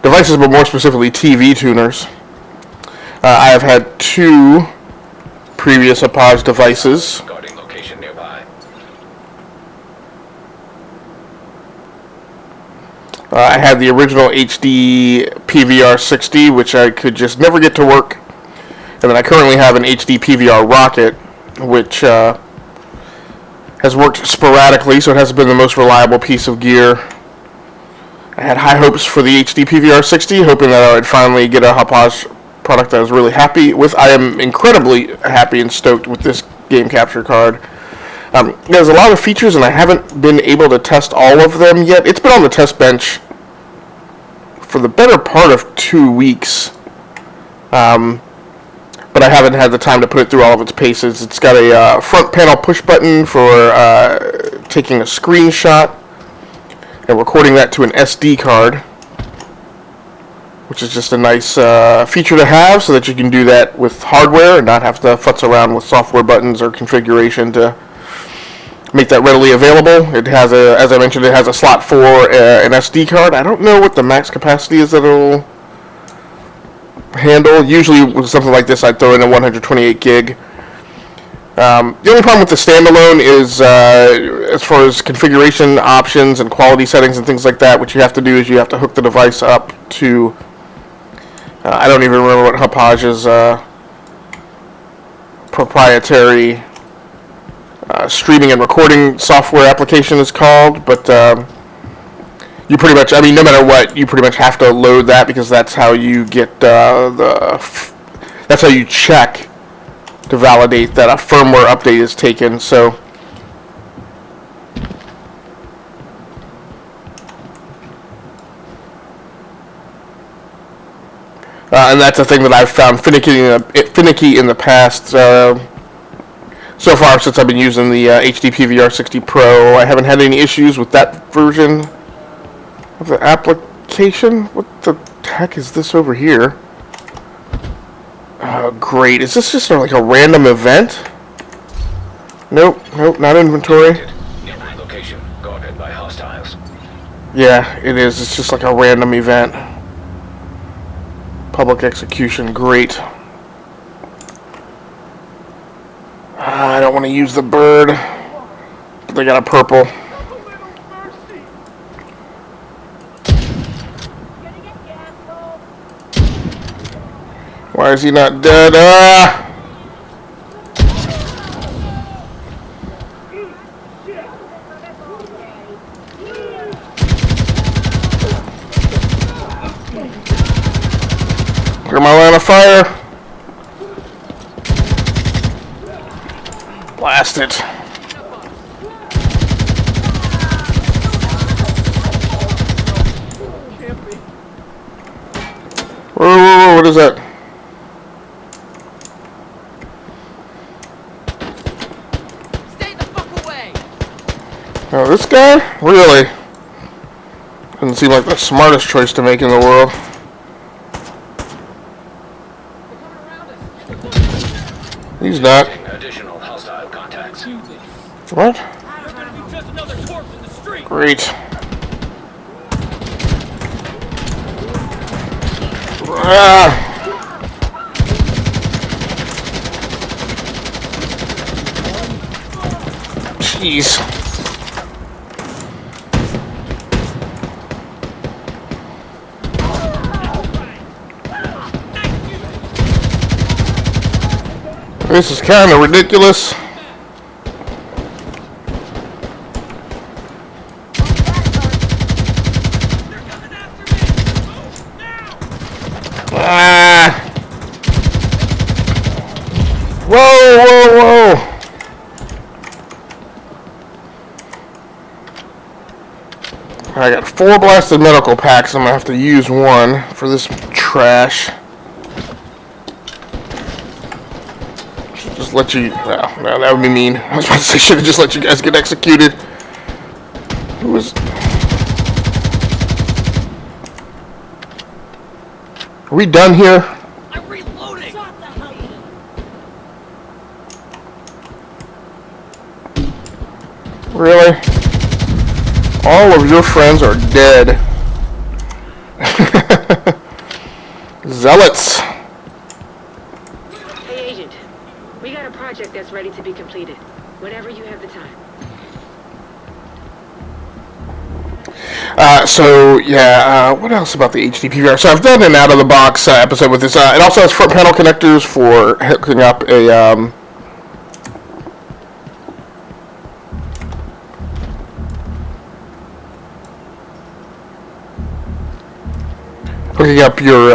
devices, but more specifically TV tuners. I have had two previous Hauppauge devices. Guarding location nearby. I had the original HD PVR 60, which I could just never get to work. And then I currently have an HD PVR Rocket, which has worked sporadically, so it hasn't been the most reliable piece of gear. I had high hopes for the HD PVR 60, hoping that I would finally get a Hauppauge product that I was really happy with. I am incredibly happy and stoked with this game capture card. There's a lot of features, and I haven't been able to test all of them yet. It's been on the test bench for the better part of 2 weeks, but I haven't had the time to put it through all of its paces. It's got a front panel push button for taking a screenshot and recording that to an SD card, which is just a nice feature to have so that you can do that with hardware and not have to futz around with software buttons or configuration to make that readily available. It has as I mentioned, it has a slot for an SD card. I don't know what the max capacity is that it'll handle. Usually with something like this, I'd throw in a 128 gig. The only problem with the standalone is as far as configuration options and quality settings and things like that, what you have to do is you have to hook the device up to, I don't even remember what Haupauge's proprietary streaming and recording software application is called, but you pretty much, I mean, no matter what, you pretty much have to load that because that's how you get that's how you check to validate that a firmware update is taken. So and that's a thing that I've found finicky in the past. So far, since I've been using the HD PVR 60 Pro, I haven't had any issues with that version of the application. What the heck is this over here? Oh, great. Is this just like a random event? Nope, not inventory. Nearby location guarded by hostiles. Yeah, it is. It's just like a random event. Public execution, great. I don't want to use the bird, but they got a purple. Why is he not dead? Clear my line of fire. Blast it. Whoa, what is that? Now this guy, really, doesn't seem like the smartest choice to make in the world. He's not. Additional hostile contacts. What? Great. Ah. Jeez. This is kind of ridiculous. Ah. Whoa, whoa, whoa. I got 4 blasted medical packs. I'm gonna have to use one for this trash. Should just let you. Well, no, that would be mean. I was about to say, should have just let you guys get executed. Who was? Are we done here? I'm reloading. Really? All of your friends are dead. Zealots. Hey, Agent. We got a project that's ready to be completed. Whenever you have the time. What else about the HD PVR? So I've done an out-of-the-box episode with this. It also has front panel connectors for hooking up a... hooking up your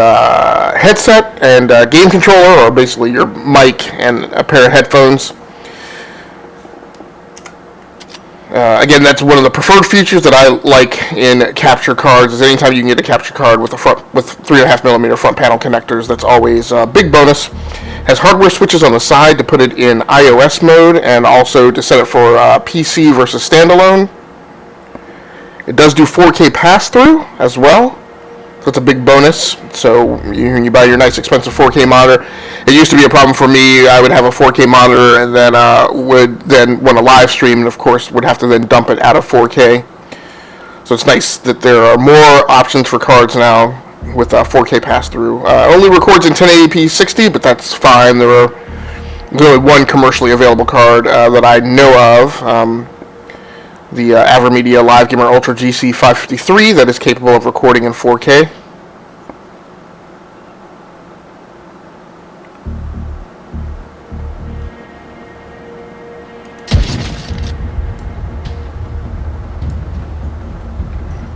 headset and game controller, or basically your mic and a pair of headphones. Again, that's one of the preferred features that I like in capture cards. Is anytime you can get a capture card with 3.5mm front panel connectors, that's always a big bonus. Has hardware switches on the side to put it in iOS mode, and also to set it for PC versus standalone. It does do 4K pass-through as well. So that's a big bonus. So when you buy your nice expensive 4K monitor, it used to be a problem for me. I would have a 4K monitor and then would then want to live stream, and of course would have to then dump it out of 4K. So it's nice that there are more options for cards now with 4K pass-through. Only records in 1080p 60, but that's fine. There's only one commercially available card that I know of. The AverMedia Live Gamer Ultra GC553 that is capable of recording in 4K.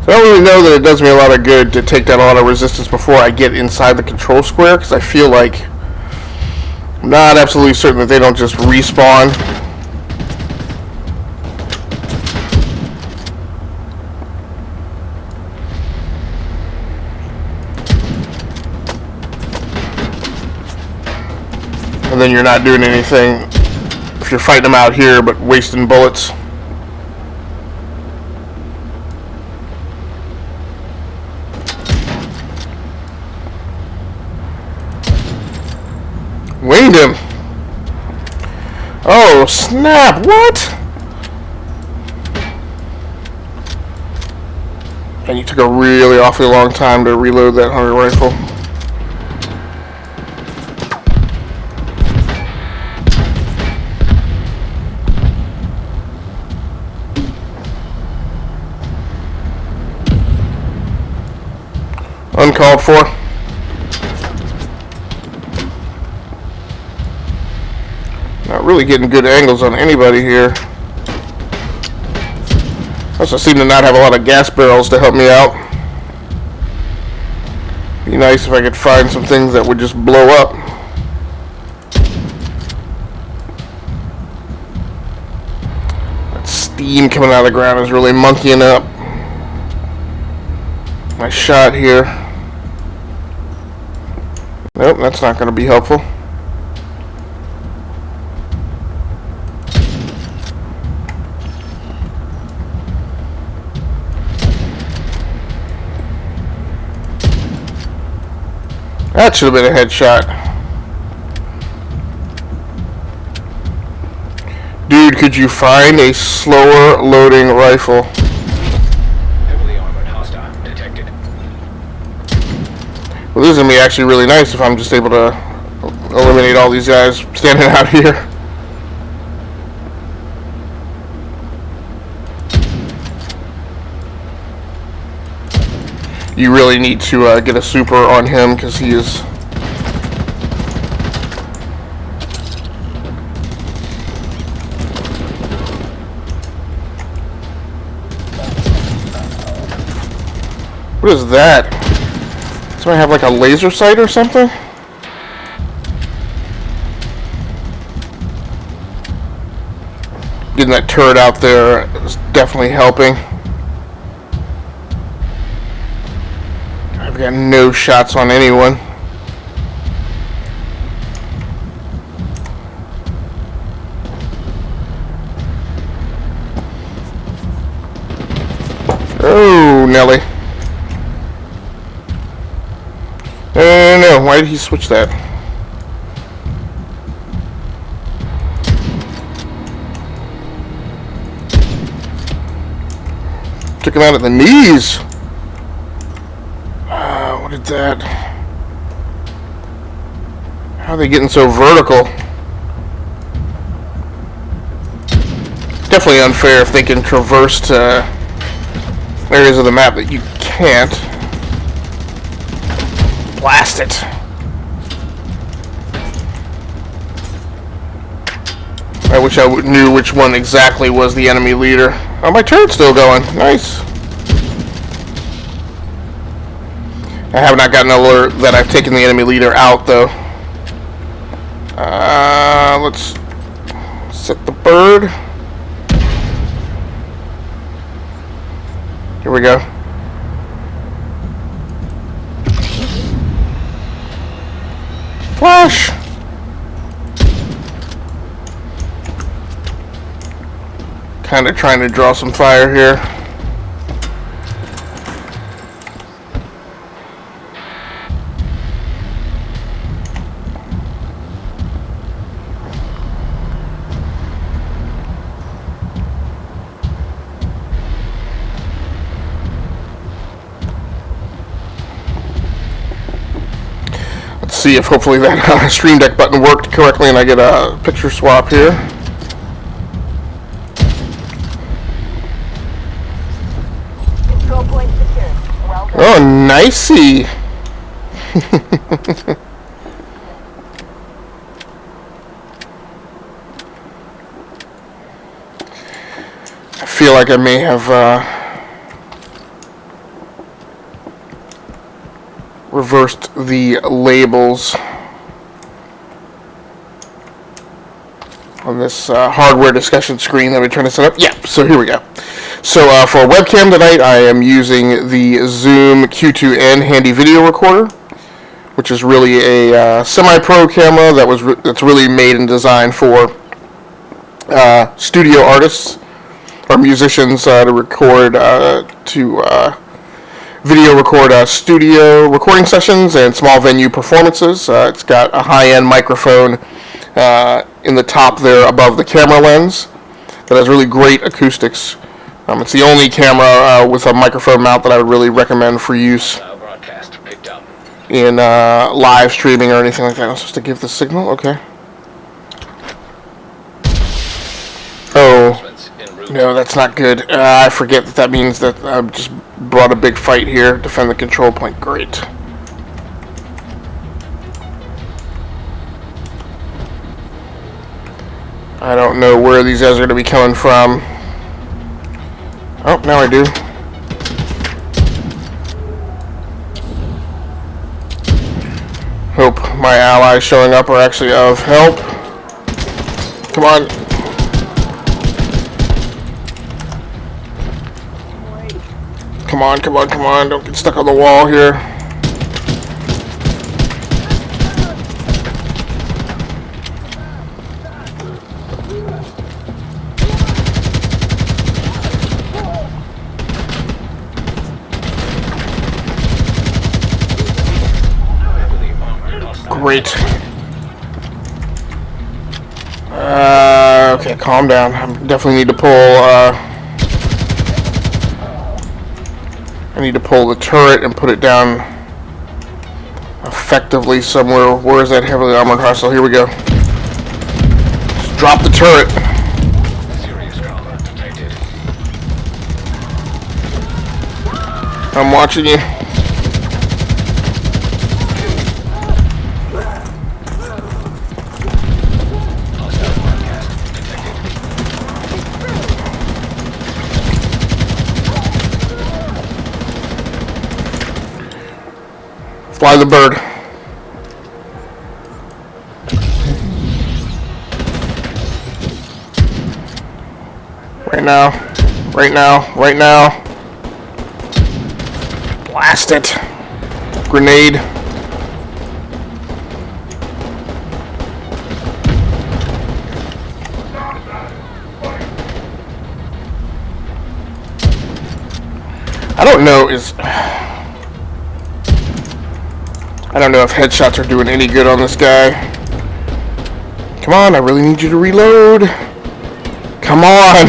So I don't really know that it does me a lot of good to take down a lot of resistance before I get inside the control square, because I feel like I'm not absolutely certain that they don't just respawn. And then you're not doing anything if you're fighting them out here, but wasting bullets. Winged him. Oh, snap. What? And you took a really awfully long time to reload that hunter rifle. Uncalled for. Not really getting good angles on anybody here. Also seem to not have a lot of gas barrels to help me out. Be nice if I could find some things that would just blow up. That steam coming out of the ground is really monkeying up my shot here. Nope, that's not going to be helpful. That should have been a headshot. Dude, could you find a slower loading rifle? Heavily armored hostile detected. Well, this is going to be actually really nice if I'm just able to eliminate all these guys standing out here. You really need to get a super on him because he is... What is that? Somebody have like a laser sight or something? Getting that turret out there is definitely helping. I've got no shots on anyone. Oh, Nelly. No, why did he switch that? Took him out at the knees. What did that? How are they getting so vertical? Definitely unfair if they can traverse to areas of the map that you can't. Blast it. I wish I knew which one exactly was the enemy leader. Oh, my turret's still going. Nice. I have not gotten an alert that I've taken the enemy leader out, though. Let's set the bird. Here we go. Flash! Kind of trying to draw some fire here. See if hopefully that Stream Deck button worked correctly and I get a picture swap here. Control point secure. Well done. Oh, nicey. I feel like I may have reversed the labels on this hardware discussion screen that we're trying to set up. Yeah, so here we go. So for a webcam tonight, I am using the Zoom Q2N handy video recorder, which is really a semi-pro camera that's really made and designed for studio artists or musicians to record video record studio recording sessions and small venue performances. It's got a high-end microphone in the top there above the camera lens that has really great acoustics. It's the only camera with a microphone mount that I would really recommend for use Broadcast picked up. in live streaming or anything like that. I'm supposed to give the signal? Okay. Oh. En route. No, that's not good. I forget that means that I've just brought a big fight here. Defend the control point. Great. I don't know where these guys are going to be coming from. Oh, now I do. Hope my allies showing up are actually of help. Come on. Come on, come on, come on. Don't get stuck on the wall here. Heavily armored Great. Okay, calm down. I definitely need to pull, I need to pull the turret and put it down effectively somewhere. Where is that heavily armored hostile? Here we go. Just drop the turret. Serious trauma detected. I'm watching you. Hostile broadcast detected. Fly the bird. Right now. Right now. Right now. Blast it. Grenade. I don't know I don't know if headshots are doing any good on this guy. Come on, I really need you to reload. Come on.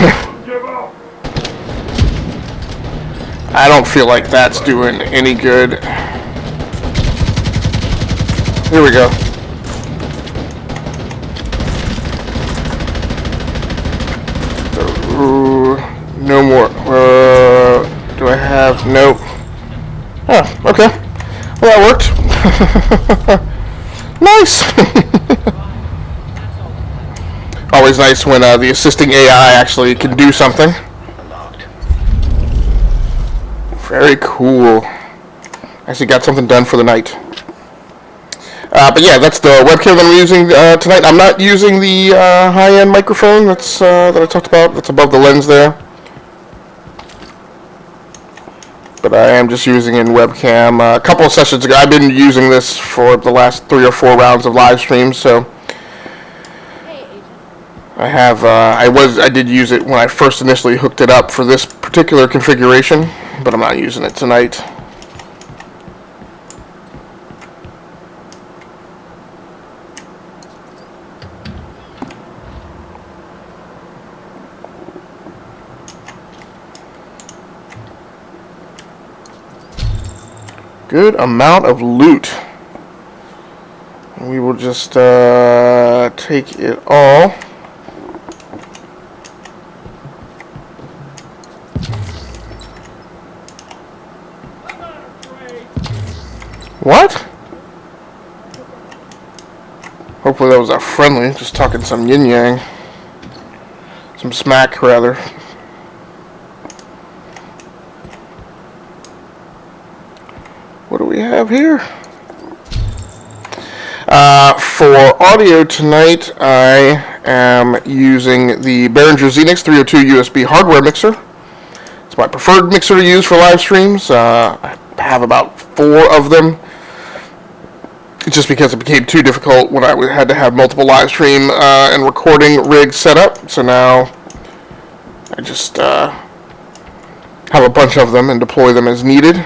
I don't feel like that's doing any good. Here we go. Ooh, no more. Do I have? Nope. Oh, okay. Well, that worked. Nice. Always nice when the assisting AI actually can do something. Unlocked. Very cool. Actually got something done for the night. But yeah, that's the webcam that I'm using tonight. I'm not using the high-end microphone that I talked about. That's above the lens there. But I am just using in webcam. A couple of sessions ago, I've been using this for the last 3 or 4 rounds of live streams. So I have. I did use it when I first initially hooked it up for this particular configuration, but I'm not using it tonight. Good amount of loot. We will just take it all. What? Hopefully that was a friendly, just talking some yin-yang. Some smack, rather. What do we have here? For audio tonight, I am using the Behringer Xenix 302 USB hardware mixer. It's my preferred mixer to use for live streams. I have about 4 of them. Just because it became too difficult when I had to have multiple live stream and recording rigs set up. So now I just have a bunch of them and deploy them as needed.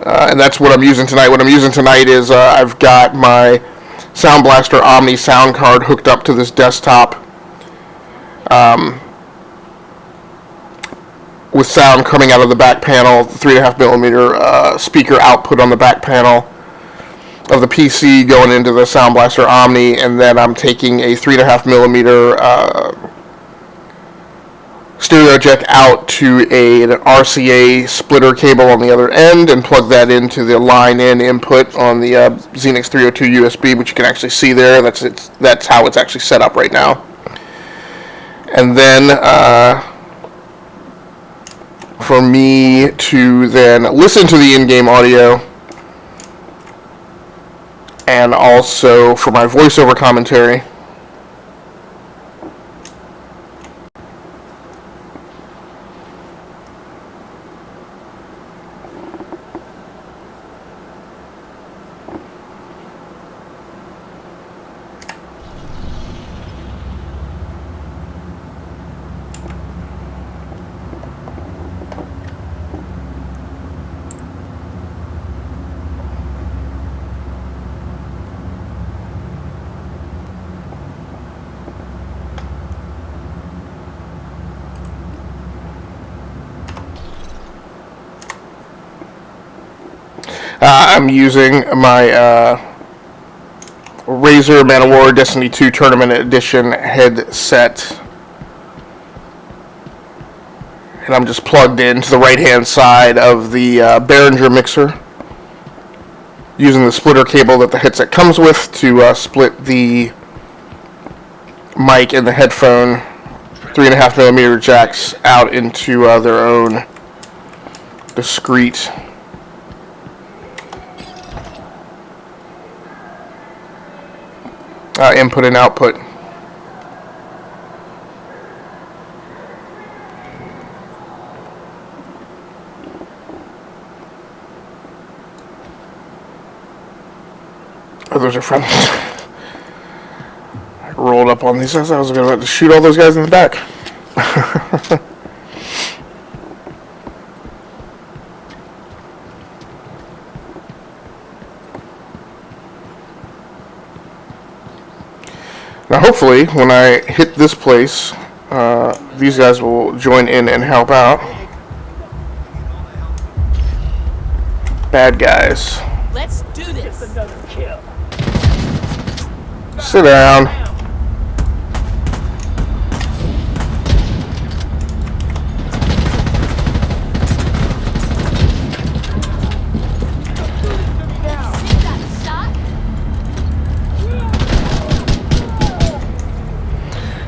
And that's what I'm using tonight. What I'm using tonight is I've got my Sound Blaster Omni sound card hooked up to this desktop with sound coming out of the back panel, the 3.5mm speaker output on the back panel of the PC going into the Sound Blaster Omni, and then I'm taking a 3.5mm stereo jack out to an RCA splitter cable on the other end and plug that into the line-in input on the Xenix 302 USB, which you can actually see there. That's how it's actually set up right now. And then for me to then listen to the in-game audio and also for my voiceover commentary. I'm using my Razer Manowar Destiny 2 Tournament Edition headset. And I'm just plugged into the right-hand side of the Behringer mixer, using the splitter cable that the headset comes with to split the mic and the headphone 3.5mm jacks out into their own discrete input and output. Oh, those are friendly. I rolled up on these guys. I was going to shoot all those guys in the back. Now, hopefully, when I hit this place, these guys will join in and help out. Bad guys. Let's do this. Sit down.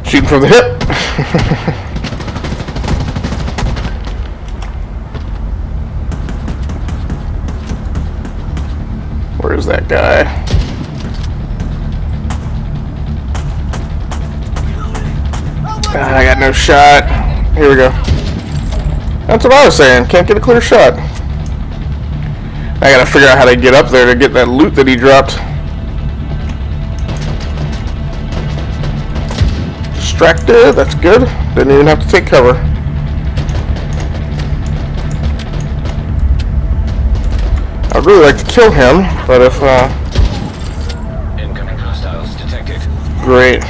Shooting from the hip. Where's that guy? I got no shot. Here we go. That's what I was saying. Can't get a clear shot. I gotta figure out how to get up there to get that loot that he dropped. Distracted. That's good. Didn't even have to take cover. I'd really like to kill him, but if Incoming hostiles detected. great.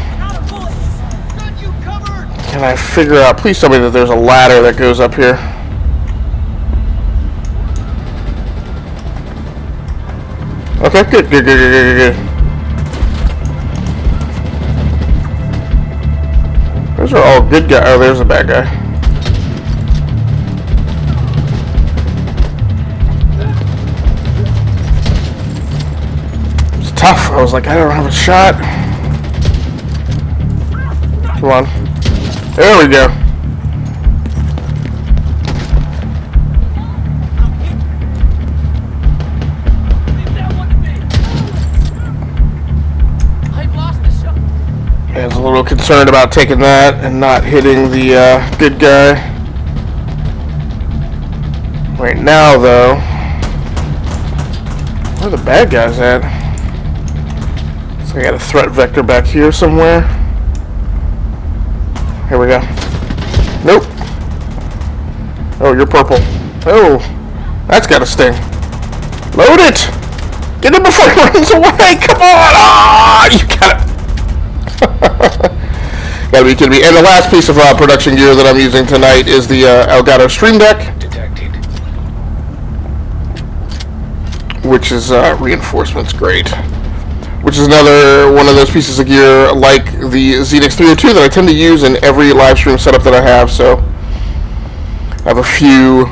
Can I figure out? Please tell me that there's a ladder that goes up here. Okay, good. Those are all good guys. Oh, there's a bad guy. It's tough. I was like, I don't have a shot. Come on. There we go. I was a little concerned about taking that and not hitting the good guy. Right now, though, where are the bad guys at? So I got a threat vector back here somewhere. Here we go. Nope. Oh, you're purple. Oh, that's got a sting. Load it! Get him before he runs away! Come on! Ah, you got it! Gotta be kidding me. And the last piece of production gear that I'm using tonight is the Elgato Stream Deck, Detected. which is reinforcements grade. Which is another one of those pieces of gear like the ZX 302 that I tend to use in every live stream setup that I have. So I have a few.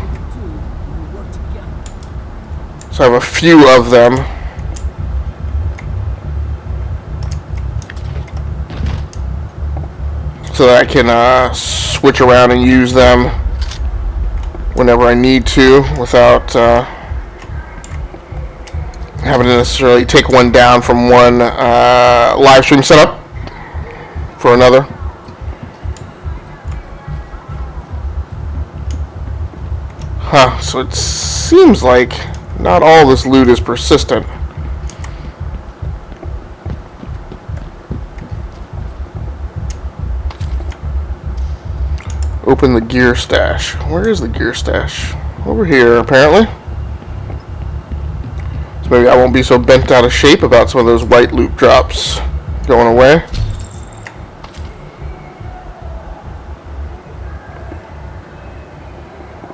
Of them. So that I can switch around and use them whenever I need to without having to necessarily take one down from one live stream setup for another. Huh, so it seems like not all this loot is persistent. Open the gear stash. Where is the gear stash? Over here, apparently. So maybe I won't be so bent out of shape about some of those white loot drops going away.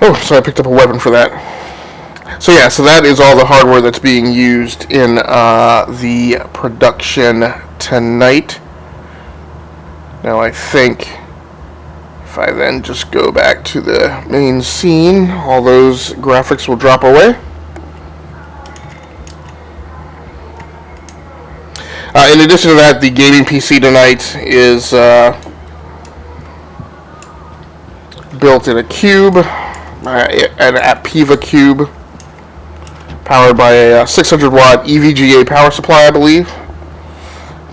Oh, so I picked up a weapon for that. So yeah, so that is all the hardware that's being used in the production tonight. Now I think if I then just go back to the main scene, all those graphics will drop away. In addition to that, the gaming PC tonight is built in a cube, an Apevia cube, powered by a 600 watt eVGA power supply, I believe.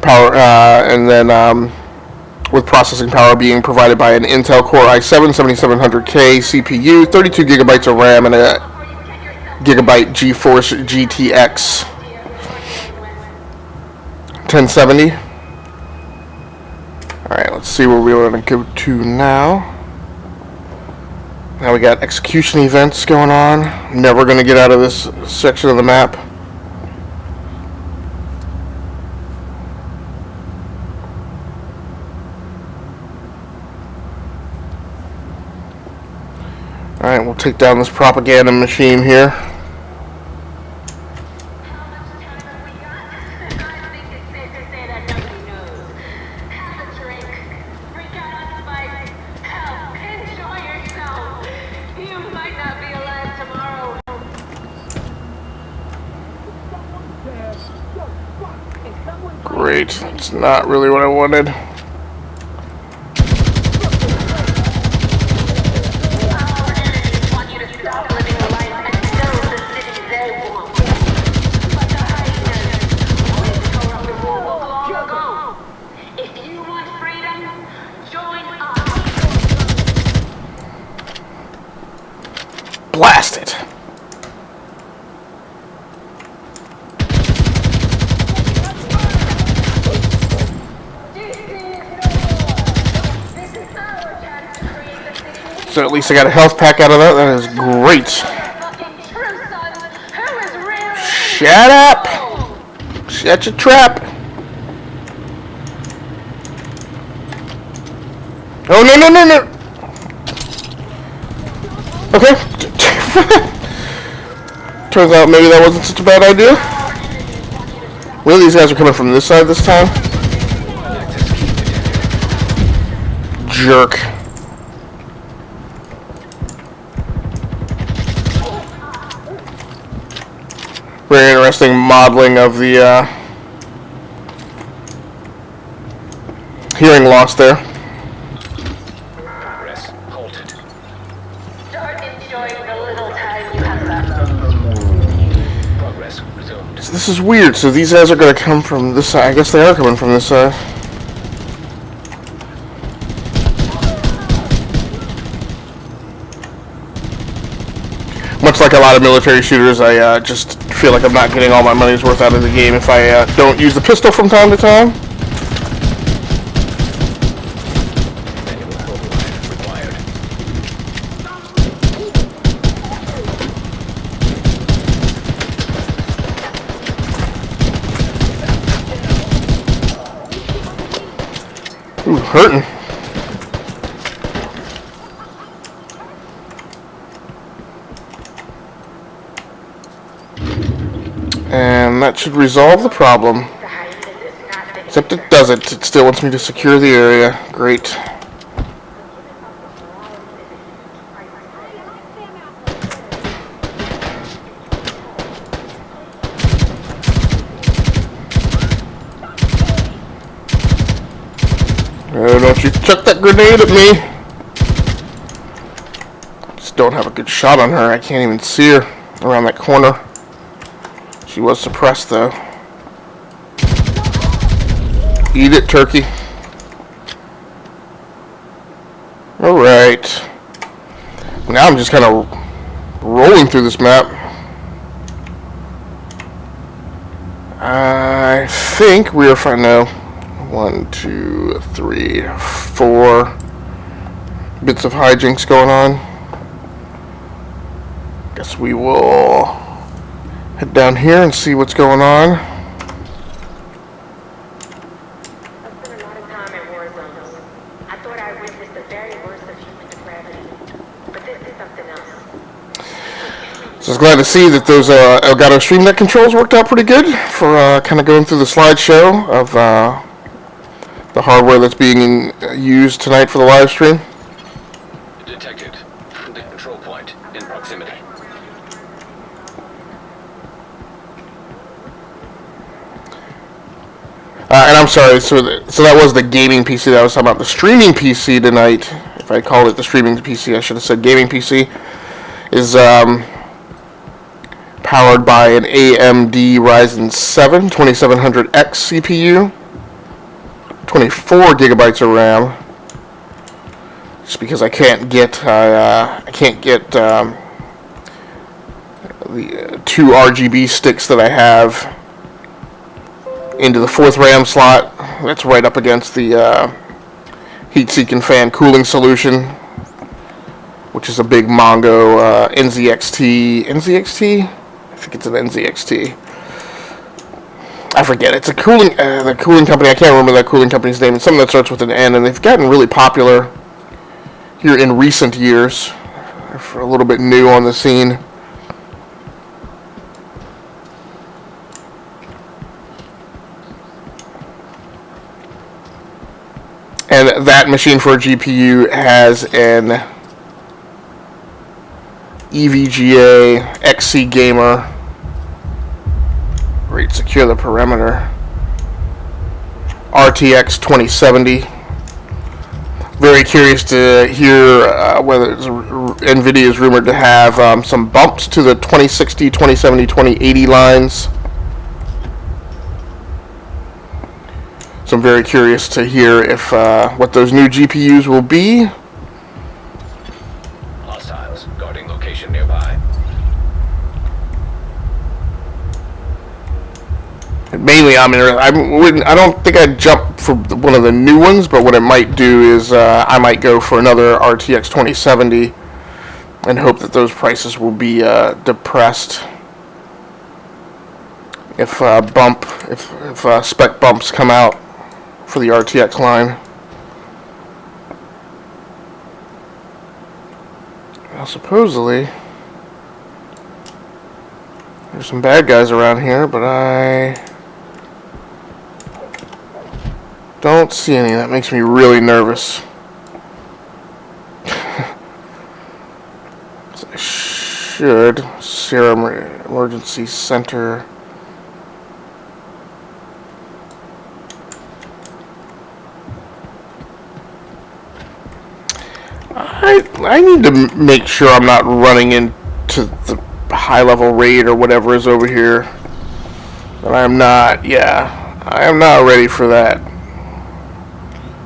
And then with processing power being provided by an Intel Core i7-7700K CPU, 32 gigabytes of RAM, and a gigabyte GeForce GTX 1070. Alright, let's see where we want to go to now. Now we got execution events going on. Never going to get out of this section of the map. Alright, we'll take down this propaganda machine here. Great, that's not really what I wanted. Blast it! So at least I got a health pack out of that. That is great. Shut up! Shut your trap! Oh, no, no, no, no! Okay. Turns out maybe that wasn't such a bad idea. Well, these guys are coming from this side this time. Jerk. Very interesting modeling of the hearing loss there. Progress halted. Start enjoying the little time you have left. Progress resumed. So this is weird. So these guys are going to come from this side. I guess they are coming from this side. Much like a lot of military shooters, I just feel like I'm not getting all my money's worth out of the game if I don't use the pistol from time to time. Required. Ooh, hurting. And that should resolve the problem. Except it doesn't. It still wants me to secure the area. Great. Oh, don't you chuck that grenade at me. Just don't have a good shot on her. I can't even see her around that corner. She was suppressed, though. Eat it, turkey. Alright. Now I'm just kind of rolling through this map. I think we are fine now. 1, 2, 3, 4 bits of hijinks going on. Guess we will head down here and see what's going on. I've spent a lot of time in war zones. I thought I witnessed the very worst of human depravity. But this is something else. So I was glad to see that those Elgato Stream Deck controls worked out pretty good for kind of going through the slideshow of the hardware that's being used tonight for the live stream. Detected. The control point in proximity. And I'm sorry, so that was the gaming PC that I was talking about. The streaming PC tonight, if I called it the streaming PC, I should have said gaming PC, is powered by an AMD Ryzen 7 2700X CPU, 24 gigabytes of RAM. Just because I can't get the 2 RGB sticks that I have into the 4th RAM slot. That's right up against the heat-seeking fan cooling solution, which is a big Mongo NZXT. I think it's an NZXT. I forget. It's a cooling the cooling company. I can't remember that cooling company's name. It's something that starts with an N, and they've gotten really popular here in recent years. They're a little bit new on the scene. And that machine for a GPU has an eVGA XC Gamer. Great, secure the perimeter. RTX 2070. Very curious to hear whether NVIDIA is rumored to have some bumps to the 2060, 2070, 2080 lines. So I'm very curious to hear if what those new GPUs will be. Hostiles guarding location nearby. Mainly, I don't think I'd jump for one of the new ones, but what I might do is I might go for another RTX 2070 and hope that those prices will be depressed if spec bumps come out for the RTX line. Now, supposedly there's some bad guys around here, but I don't see any. That makes me really nervous. So I should Serum Emergency Center. I need to make sure I'm not running into the high-level raid or whatever is over here. But I am not, I am not ready for that.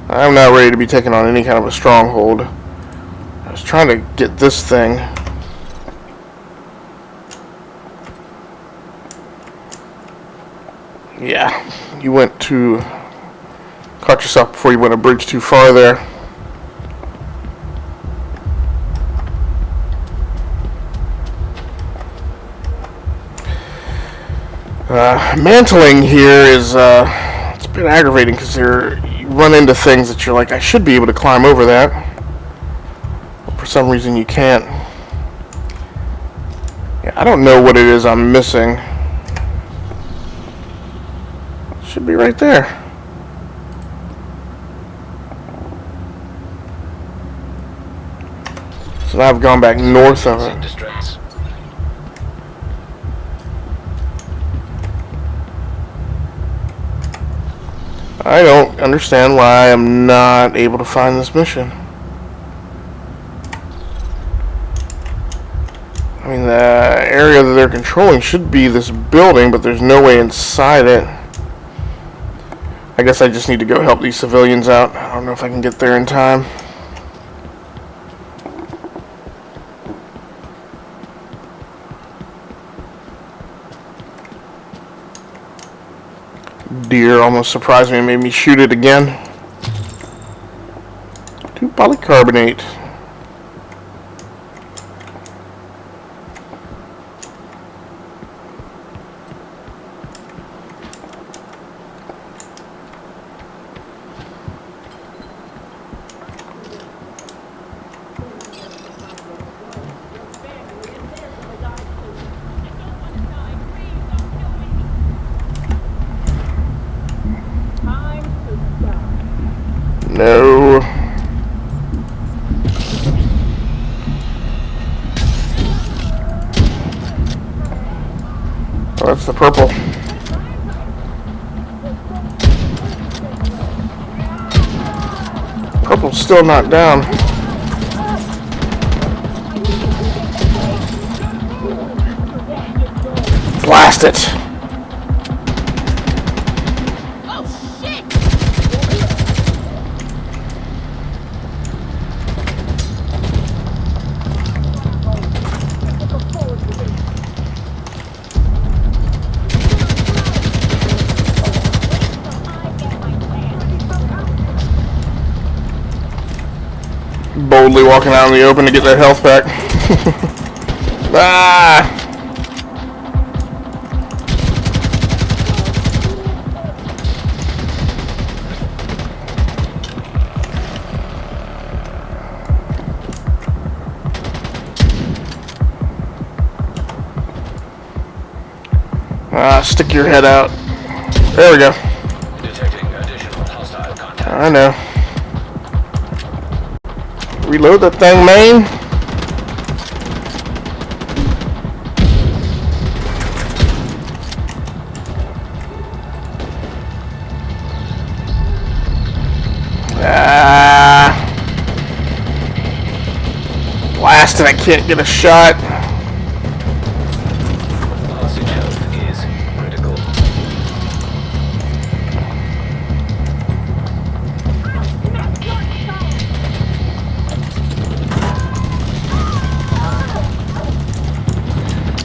I am not ready to be taken on any kind of a stronghold. I was trying to get this thing. Yeah, you caught yourself before you went a bridge too far there. Mantling here is it's a bit aggravating because you run into things that you're like, I should be able to climb over that, but for some reason you can't. Yeah, I don't know what it is I'm missing. Should be right there. So now I've gone back north of it. Distress. I don't understand why I'm not able to find this mission. I mean, the area that they're controlling should be this building, but there's no way inside it. I guess I just need to go help these civilians out. I don't know if I can get there in time. Deer almost surprised me and made me shoot it again. 2 polycarbonate. No. Oh, that's the purple. Purple's still not down. Blast it! Oh shit! Boldly walking out in the open to get their health back. Ah! Stick your head out. There we go. Detecting additional hostile contact. I know. Reload that thing, man. Blasted, I can't get a shot. Hostage health is critical.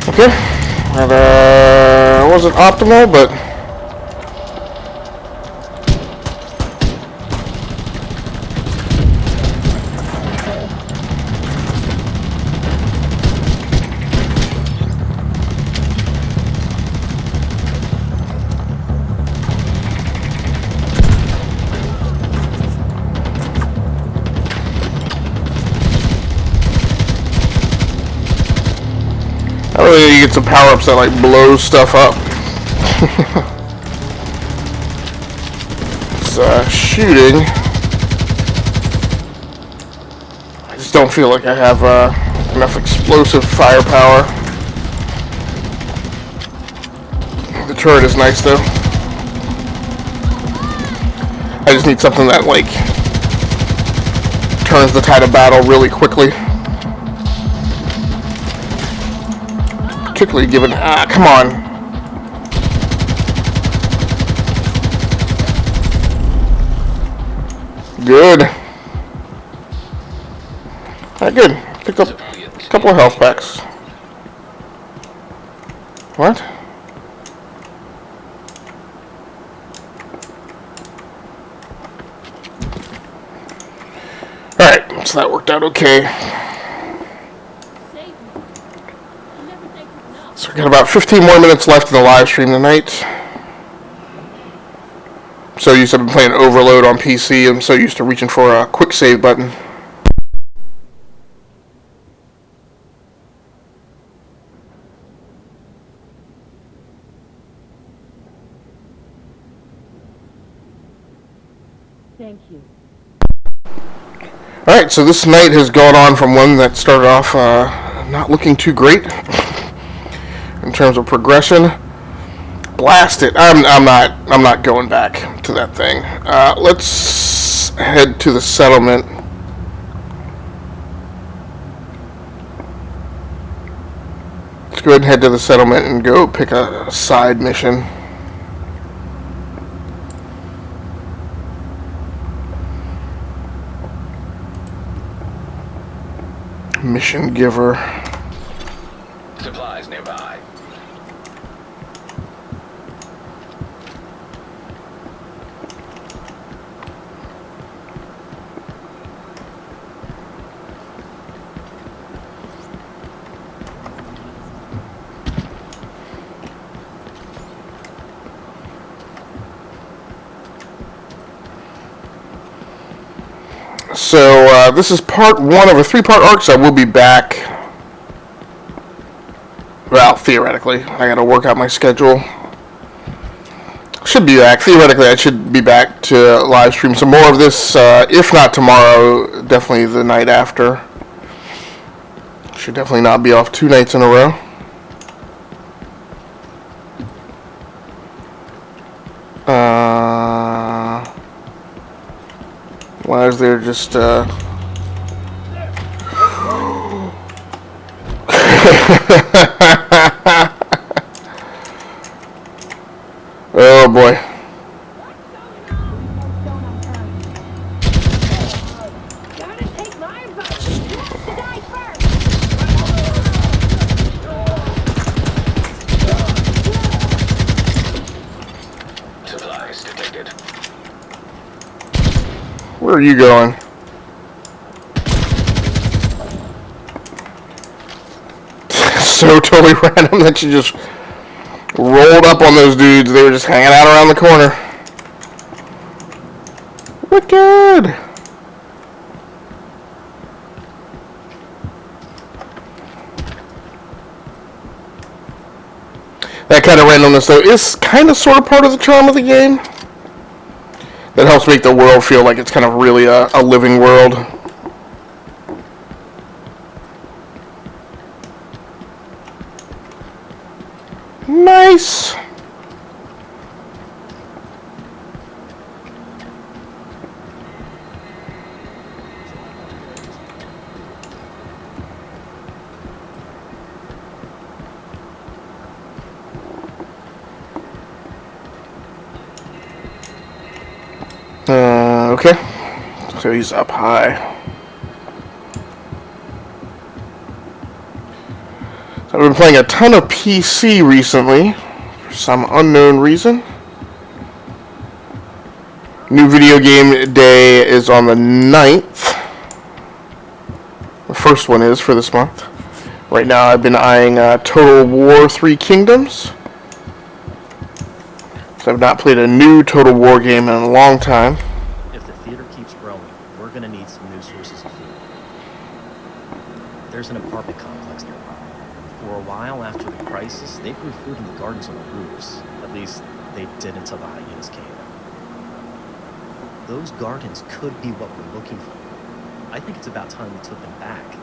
Okay. That wasn't optimal, but I really need to get some power-ups that like blow stuff up. It's shooting. I just don't feel like I have enough explosive firepower. The turret is nice though. I just need something that like turns the tide of battle really quickly. Particularly given, come on. Good. Alright, good. Pick up a couple of health packs. What? Alright, so that worked out okay. So we got about 15 more minutes left in the live stream tonight. So used to been playing Overload on PC. I'm so used to reaching for a quick save button. Thank you. Alright, so this night has gone on from one that started off not looking too great in terms of progression. Blast it. I'm not going back to that thing. Let's head to the settlement. Let's go ahead and head to the settlement and go pick a side mission. Mission giver. Supplies nearby. So this is part one of a 3-part arc, so I will be back. Well, theoretically, I gotta work out my schedule. should be back. Theoretically, I should be back to live stream some more of this. If not tomorrow, definitely the night after. Should definitely not be off 2 nights in a row. Why is there just oh boy. Gotta take my advice. You have to die first. Supplies detected. Where are you going? So totally random that you just rolled up on those dudes. They were just hanging out around the corner. Wicked! That kind of randomness, though, is kind of sort of part of the charm of the game. That helps make the world feel like it's kind of really a living world. Nice! Okay. So he's up high. So I've been playing a ton of PC recently, for some unknown reason. New video game day is on the 9th. The first one is for this month. Right now I've been eyeing Total War 3 Kingdoms. So I've not played a new Total War game in a long time. If the theater keeps growing, we're gonna need some new sources of food. There's an apartment complex nearby. For a while after the crisis, they grew food in the gardens on the roofs. At least, they did until the hyenas came. Those gardens could be what we're looking for. I think it's about time we took them back.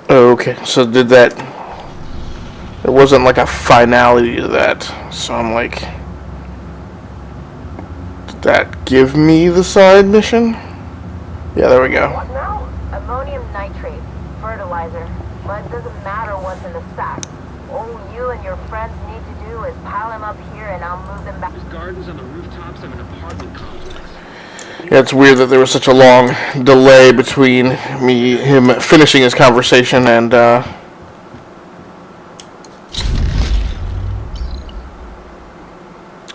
Okay, so did that... There wasn't like a finality to that. So I'm like... Did that give me the side mission? Yeah, there we go. What now? Ammonium nitrate, fertilizer. But it doesn't matter what's in the sack. All you and your friends need to do is pile them up here and I'll move them back. There's gardens on the rooftops of an apartment complex. Yeah, it's weird that there was such a long delay between him finishing his conversation and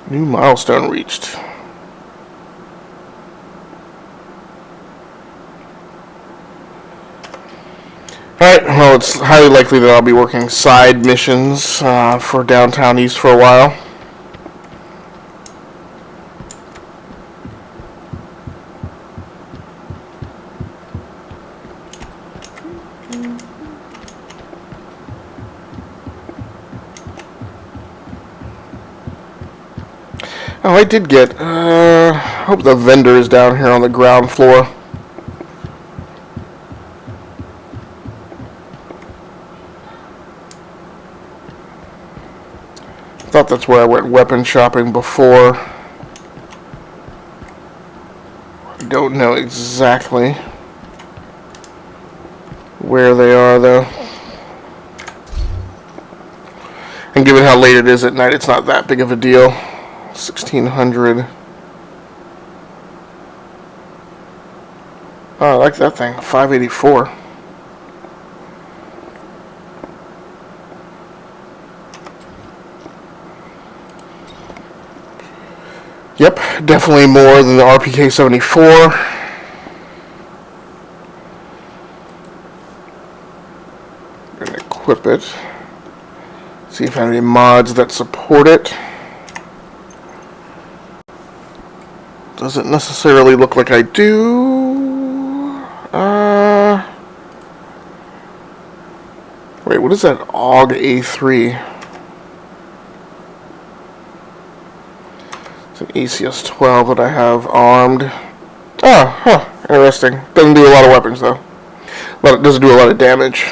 new milestone reached. Alright, well, it's highly likely that I'll be working side missions for Downtown East for a while. Oh, I did get, hope the vendor is down here on the ground floor. I thought that's where I went weapon shopping before. I don't know exactly where they are, though. And given how late it is at night, it's not that big of a deal. 1600. Oh, I like that thing. 584. Yep, definitely more than the RPK 74. I'm gonna equip it. See if I have any mods that support it. Doesn't necessarily look like I do. Wait, what is that AUG A3? It's an ACS-12 that I have armed. Oh, huh, interesting. Doesn't do a lot of weapons though. But it doesn't do a lot of damage.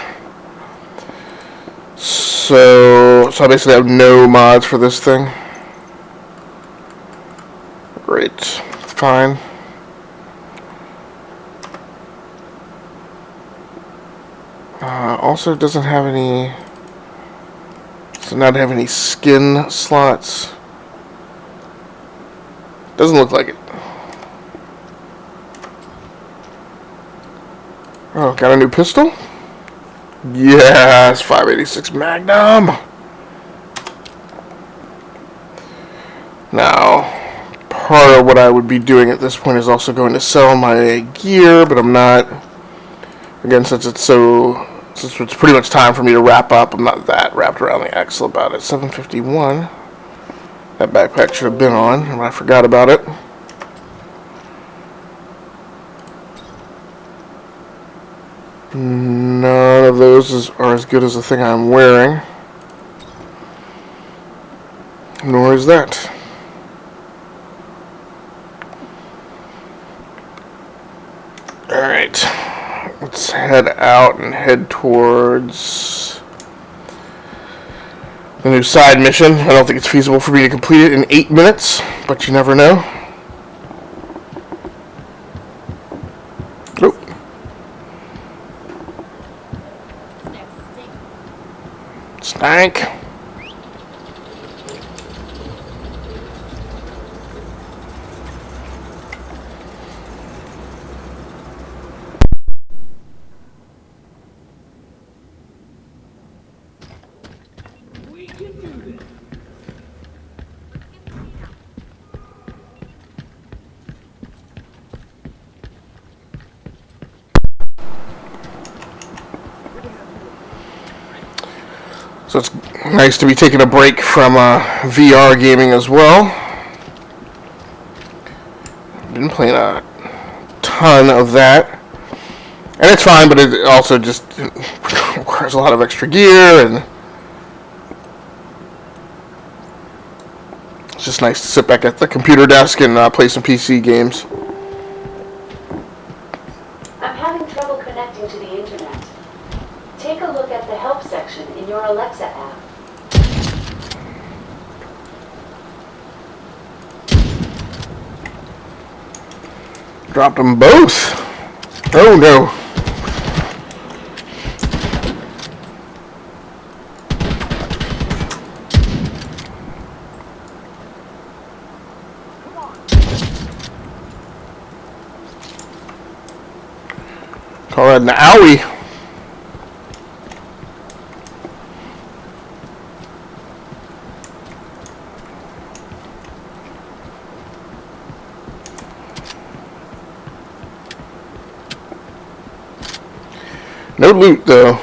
So I basically have no mods for this thing. Great, fine. Also doesn't have any. Does not have any skin slots. Doesn't look like it. Oh, got a new pistol? Yes, 586 Magnum. Now, part of what I would be doing at this point is also going to sell my gear, but I'm not. Again, since it's pretty much time for me to wrap up, I'm not that wrapped around the axle about it. 751. That backpack should have been on, and I forgot about it. None of those are as good as the thing I'm wearing. Nor is that. Alright. Let's head out and head towards the new side mission. I don't think it's feasible for me to complete it in 8 minutes, but you never know. Oh. Stank. So it's nice to be taking a break from VR gaming as well. Been playing a ton of that. And it's fine, but it also just requires a lot of extra gear, and it's just nice to sit back at the computer desk and play some PC games. I'm having trouble connecting to the internet. Take a look at the help section in your Alexa app. Dropped them both. Oh no. Call that an owie. No loot though.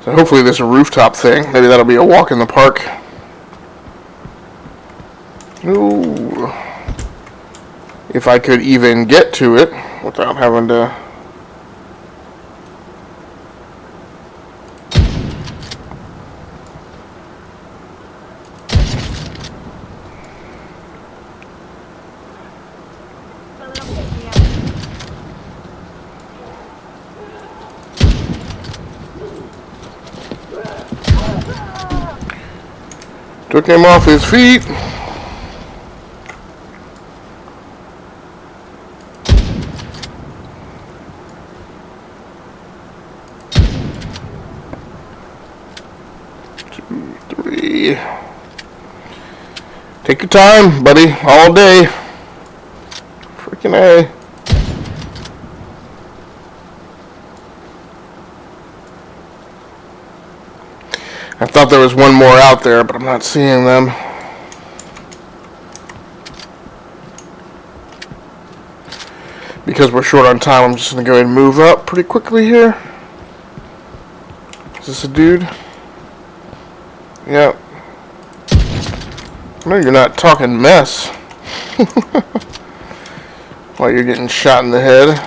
So hopefully there's a rooftop thing. Maybe that'll be a walk in the park. Ooh. If I could even get to it without having to. Took him off his feet. Two, three. Take your time, buddy. All day. Freaking A. I thought there was one more out there, but I'm not seeing them. Because we're short on time, I'm just going to go ahead and move up pretty quickly here. Is this a dude? Yep. No, you're not talking mess. While you're getting shot in the head.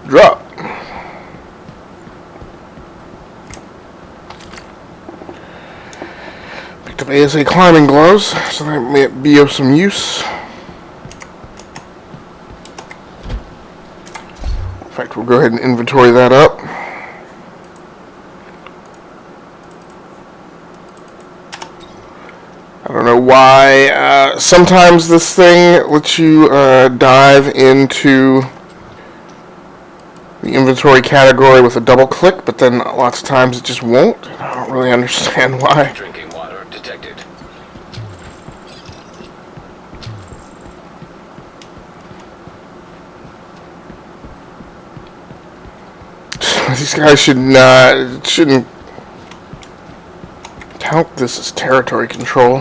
drop. Picked up ASA climbing gloves, so that may be of some use. In fact, we'll go ahead and inventory that up. I don't know why. Sometimes this thing lets you dive into the inventory category with a double click, but then lots of times it just won't. I don't really understand why. Drinking water detected. These guys shouldn't count this as territory control.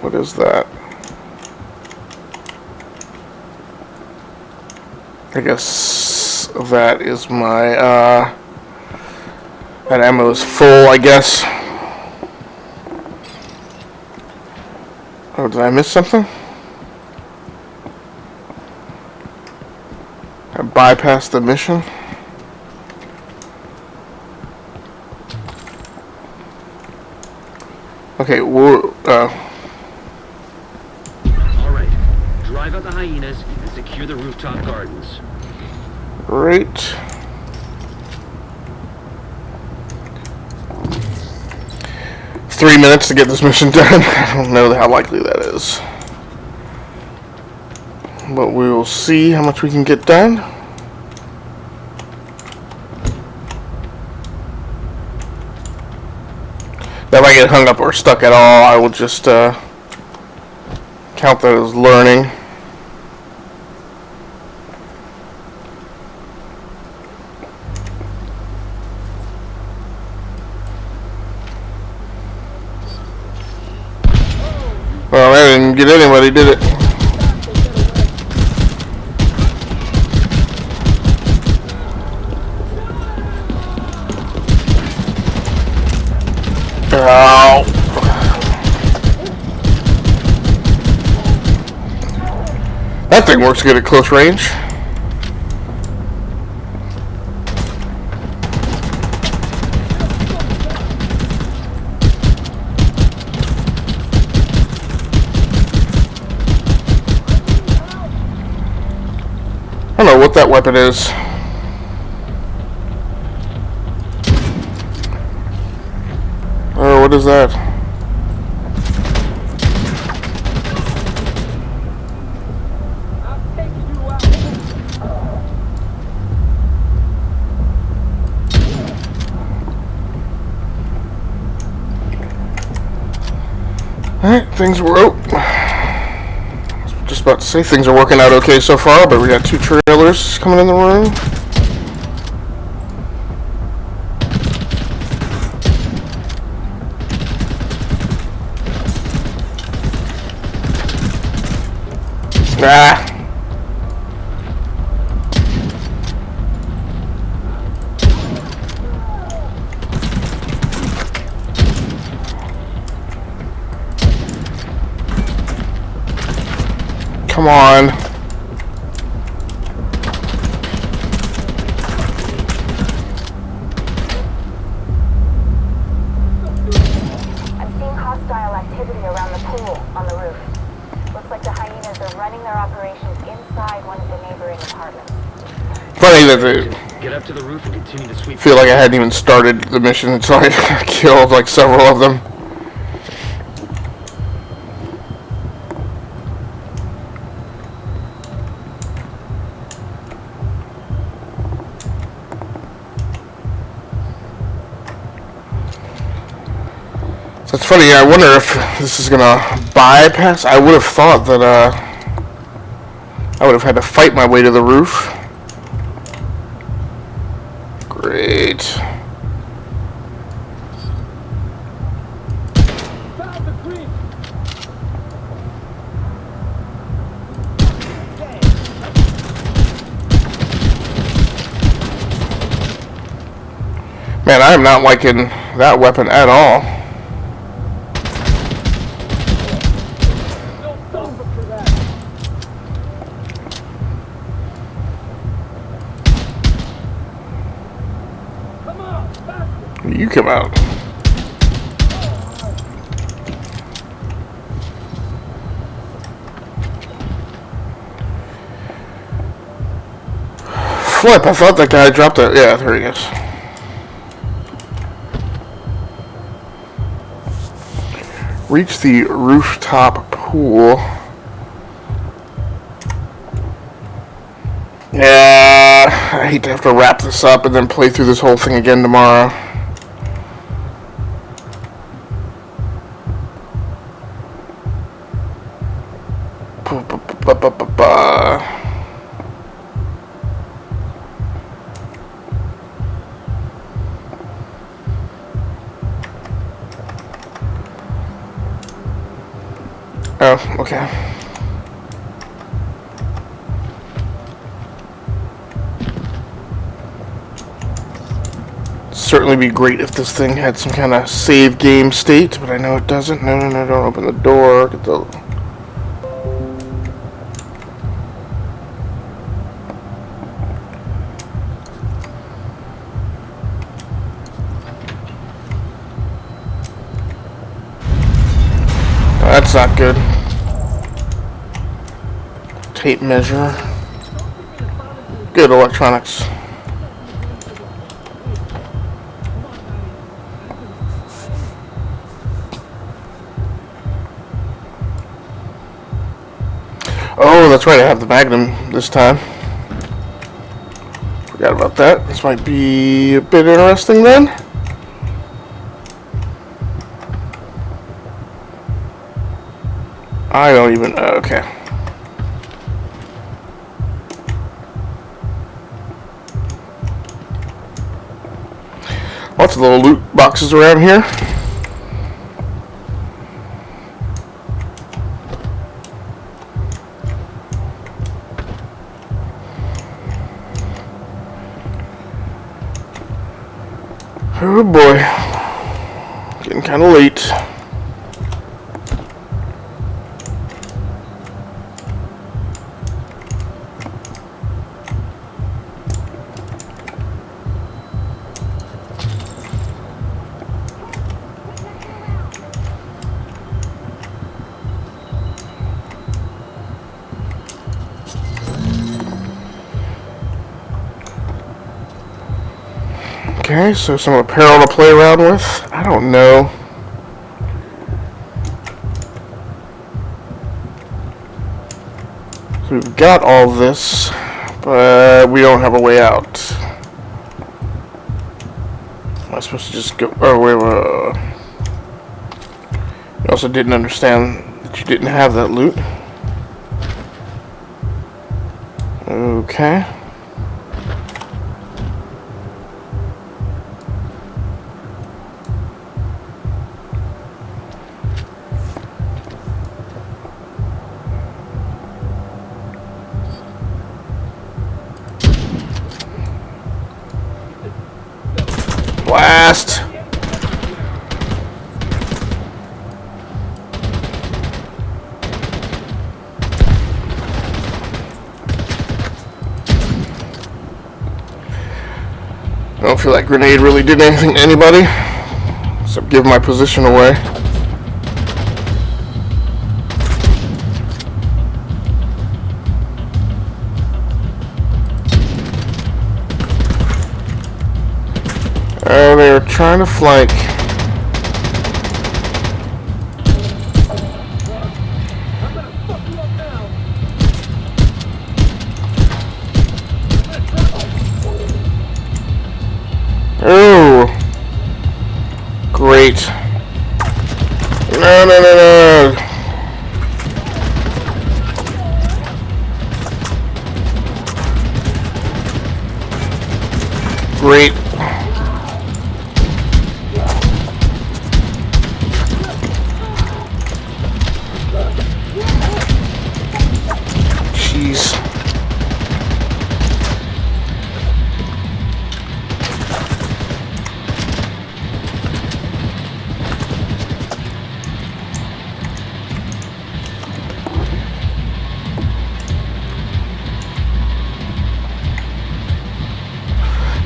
What is that? I guess that is my, that ammo is full, I guess. Oh, did I miss something? I bypassed the mission? Okay, we're, Alright, drive out the hyenas and secure the rooftop gardens. great. Three minutes to get this mission done. I don't know how likely that is. But we will see how much we can get done. If I get hung up or stuck at all, I will just count that as learning. Well, I didn't get anybody, did it? Ow. That thing works good at close range. I don't know what that weapon is. Oh, what is that? Alright, things were just about to say things are working out okay so far, but we got two trailers coming in the room. Ah. Come on. I'm seeing hostile activity around the pool on the roof. Looks like the hyenas are running their operations inside one of the neighboring apartments. Funny that they Get up to the roof and continue to sweep. feel like I hadn't even started the mission until I killed like several of them. So it's funny, I wonder if this is gonna bypass. I would have thought that I would have had to fight my way to the roof. Great. Man, I am not liking that weapon at all. You come out. Flip, I thought that guy dropped it. Yeah, there he is. Reach the rooftop pool. Yeah, I hate to have to wrap this up and then play through this whole thing again tomorrow. Oh, okay. Certainly be great if this thing had some kind of save game state, but I know it doesn't. No, don't open the door. Get the... That's not good. Tape measure. Good electronics. Oh, that's right, I have the Magnum this time. Forgot about that. This might be a bit interesting then. I don't even... okay. Lots of little loot boxes around here. Oh boy. Getting kind of late. Okay, so some apparel to play around with. I don't know. So we've got all this, but we don't have a way out. Am I supposed to just go... Oh, wait. I also didn't understand that you didn't have that loot. Okay. Blast! I don't feel like grenade really did anything to anybody, except give my position away. They were trying to flank. Oh, great. No. Great. Jeez.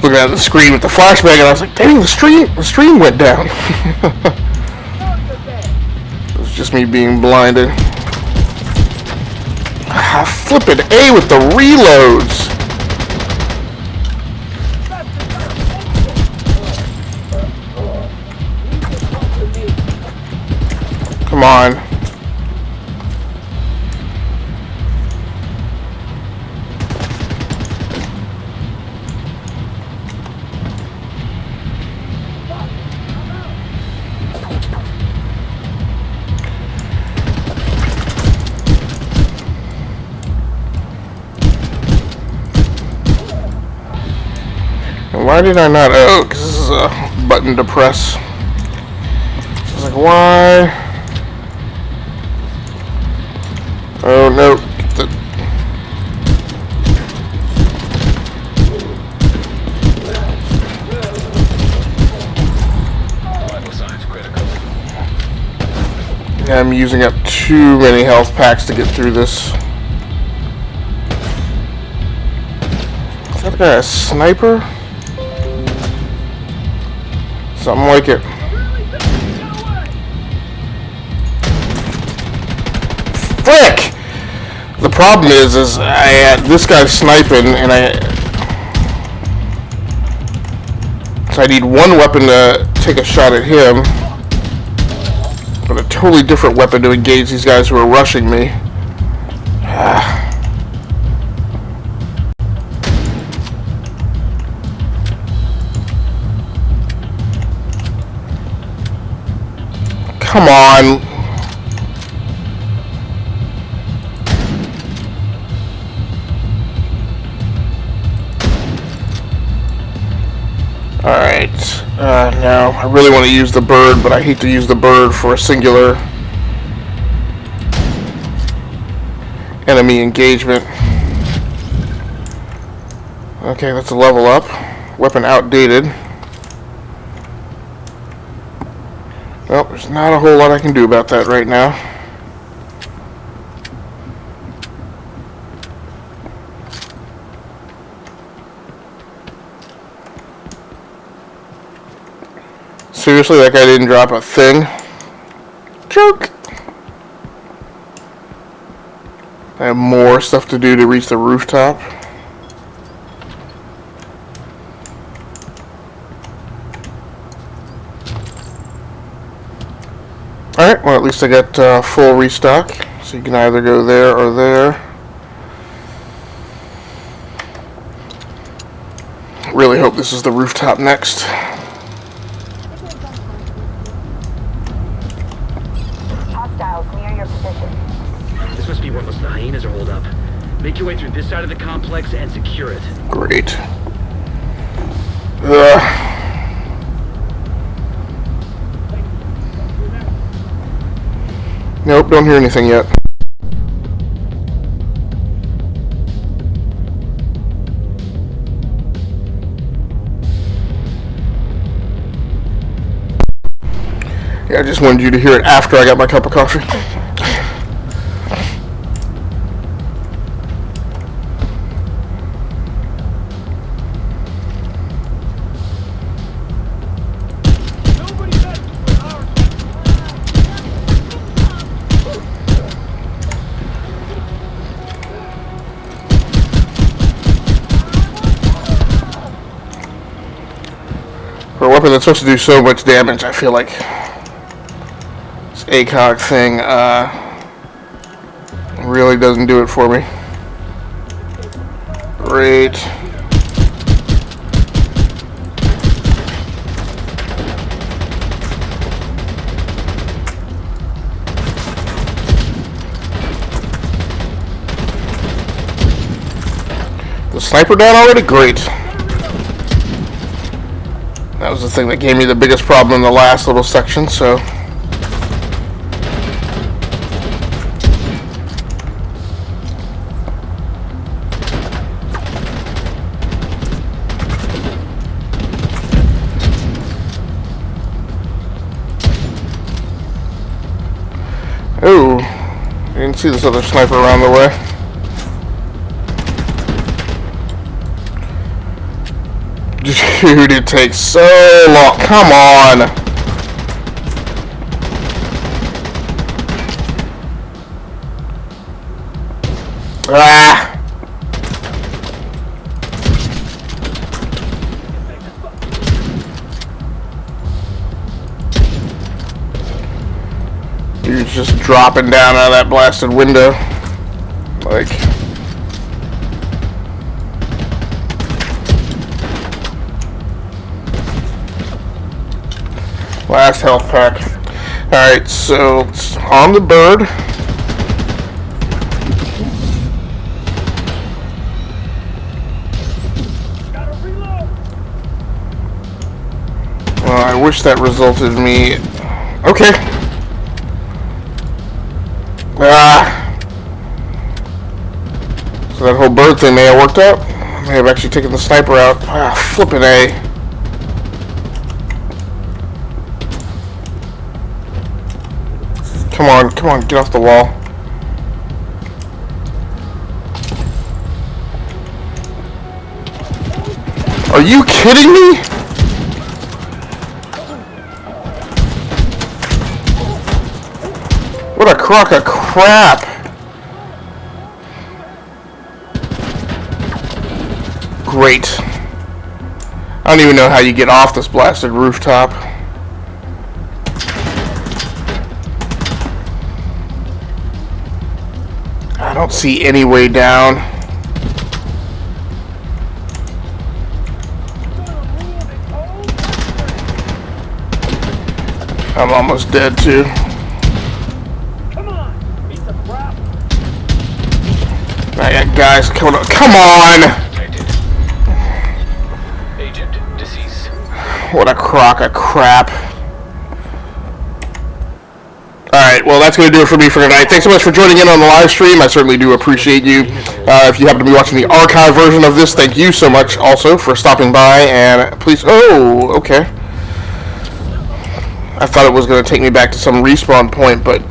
looking at the screen with the flashbang, and I was like, dang, the stream went down. It was just me being blinded. Flippin' A with the reloads. Come on. Why did I not? Oh, because this is a button to press. I was like, why? Oh no. Vital signs critical. Yeah, I'm using up too many health packs to get through this. Is that guy a sniper? Something like it. Frick! The problem is I had this guy sniping, and so I need one weapon to take a shot at him, but a totally different weapon to engage these guys who are rushing me. Come on. Alright. Now, I really want to use the bird, but I hate to use the bird for a singular enemy engagement. Okay, that's a level up. Weapon outdated. Well, there's not a whole lot I can do about that right now. Seriously, that guy didn't drop a thing? Jerk! I have more stuff to do to reach the rooftop. Alright, well at least I got full restock, so you can either go there or there. Really hope this is the rooftop next. Hostiles near your position. This must be where most of the hyenas are holed up. Make your way through this side of the complex and secure it. Great. Nope, don't hear anything yet. Yeah, I just wanted you to hear it after I got my cup of coffee. For a weapon that's supposed to do so much damage, I feel like this ASrock thing really doesn't do it for me. Great. The sniper down already? Great. That was the thing that gave me the biggest problem in the last little section, so. Oh, I didn't see this other sniper around the way. Dude, it takes so long. Come on. Ah. Dude's just dropping down out of that blasted window. Like... Last health pack. Alright, so it's on the bird. Well, I wish that resulted in me... Okay. So that whole bird thing may have worked out. I may have actually taken the sniper out. Flippin' A. Come on, get off the wall. Are you kidding me? What a crock of crap. Great. I don't even know how you get off this blasted rooftop. I don't see any way down. I'm almost dead too. I got guys coming up. Come on! Agent deceased. What a crock of crap. Alright, well that's going to do it for me for tonight. Thanks so much for joining in on the live stream. I certainly do appreciate you. If you happen to be watching the archive version of this, thank you so much also for stopping by. And please... Oh, okay. I thought it was going to take me back to some respawn point, but...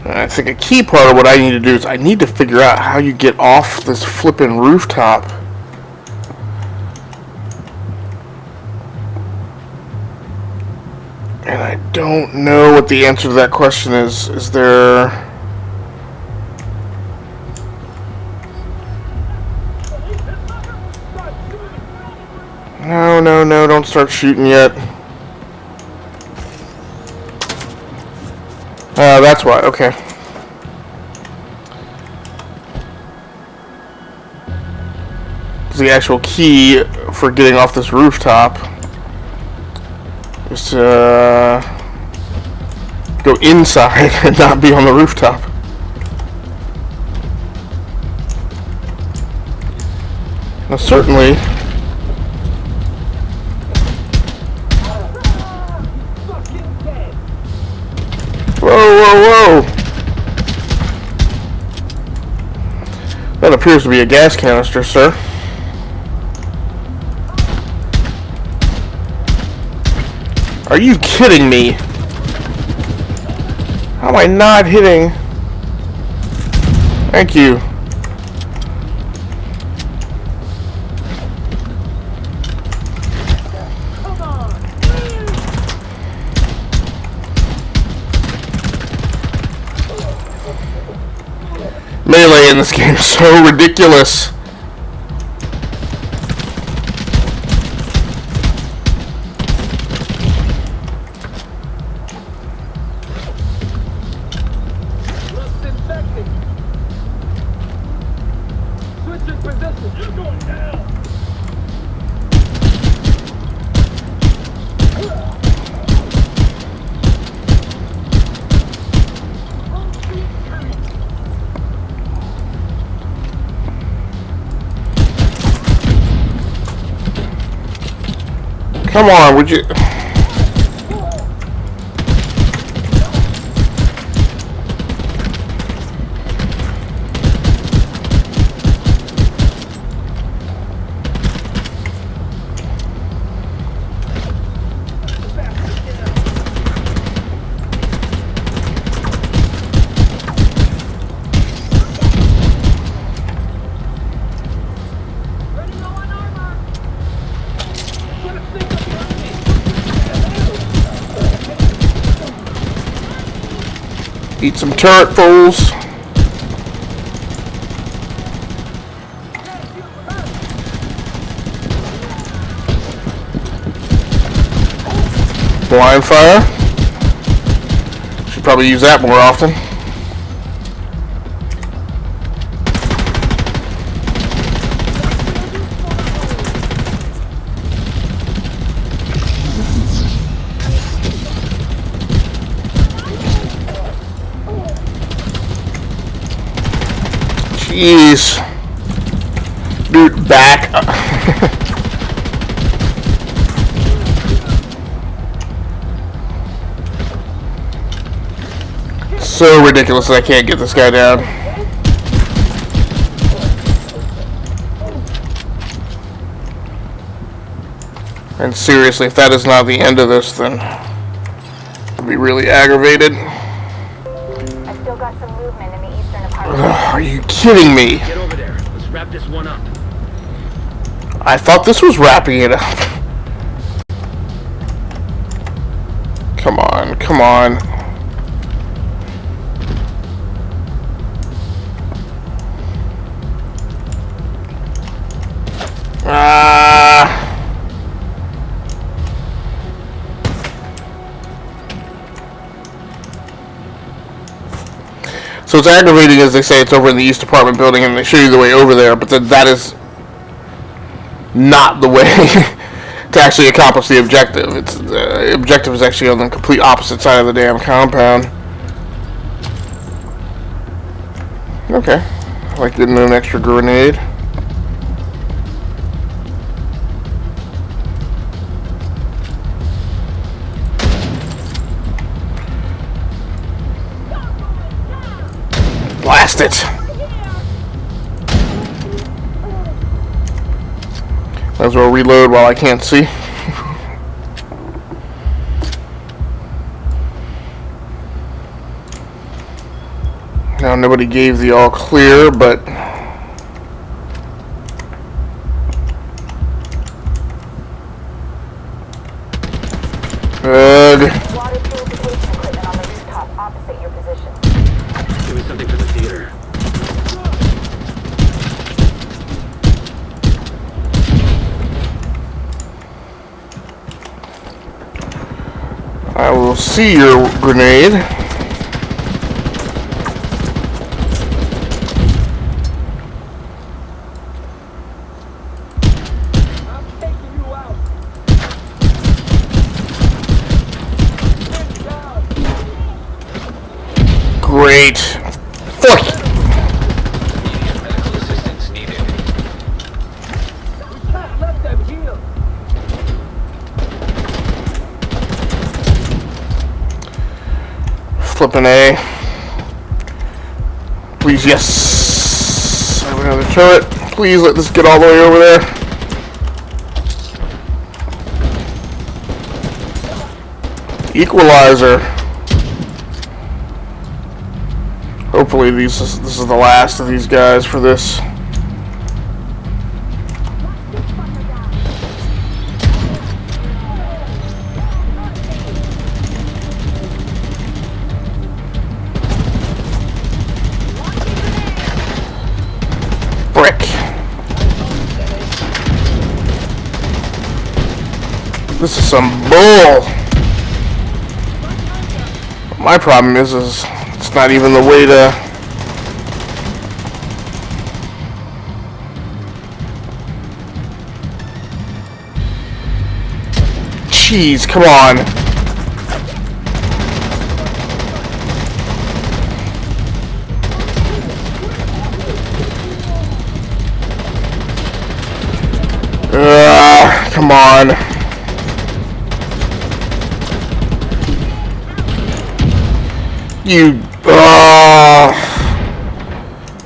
I think a key part of what I need to do is I need to figure out how you get off this flippin' rooftop. And I don't know what the answer to that question is. Is there... No, don't start shooting yet. That's why, okay. The actual key for getting off this rooftop is to go inside and not be on the rooftop. Now certainly... Whoa! That appears to be a gas canister, sir. Are you kidding me? How am I not hitting? Thank you. Melee in this game is so ridiculous. Come on, would you... Eat some turret fools. Blind fire. Should probably use that more often. Jeez. Dude, back. So ridiculous that I can't get this guy down. And seriously, if that is not the end of this, then I'll be really aggravated. I still got some movement in the eastern apartment. Are you kidding me? Get over there. Let's wrap this one up. I thought this was wrapping it up. Come on, come on. So it's aggravating as they say it's over in the East Apartment building and they show you the way over there, but then that is not the way to actually accomplish the objective. The objective is actually on the complete opposite side of the damn compound. Okay. I like getting an extra grenade. Blast it! Might as well reload while I can't see. Now nobody gave the all clear, but good. Water purification equipment on the rooftop opposite your position. Give me something for the theater. I will see your grenade. Great. Fuck. Medical assistance needed. Flipping A. Please, yes. I have another turret. Please let this get all the way over there. Equalizer. Hopefully this is the last of these guys for this. Brick. This is some bull. My problem is it's not even the way to... Jeez, come on. Come on. You...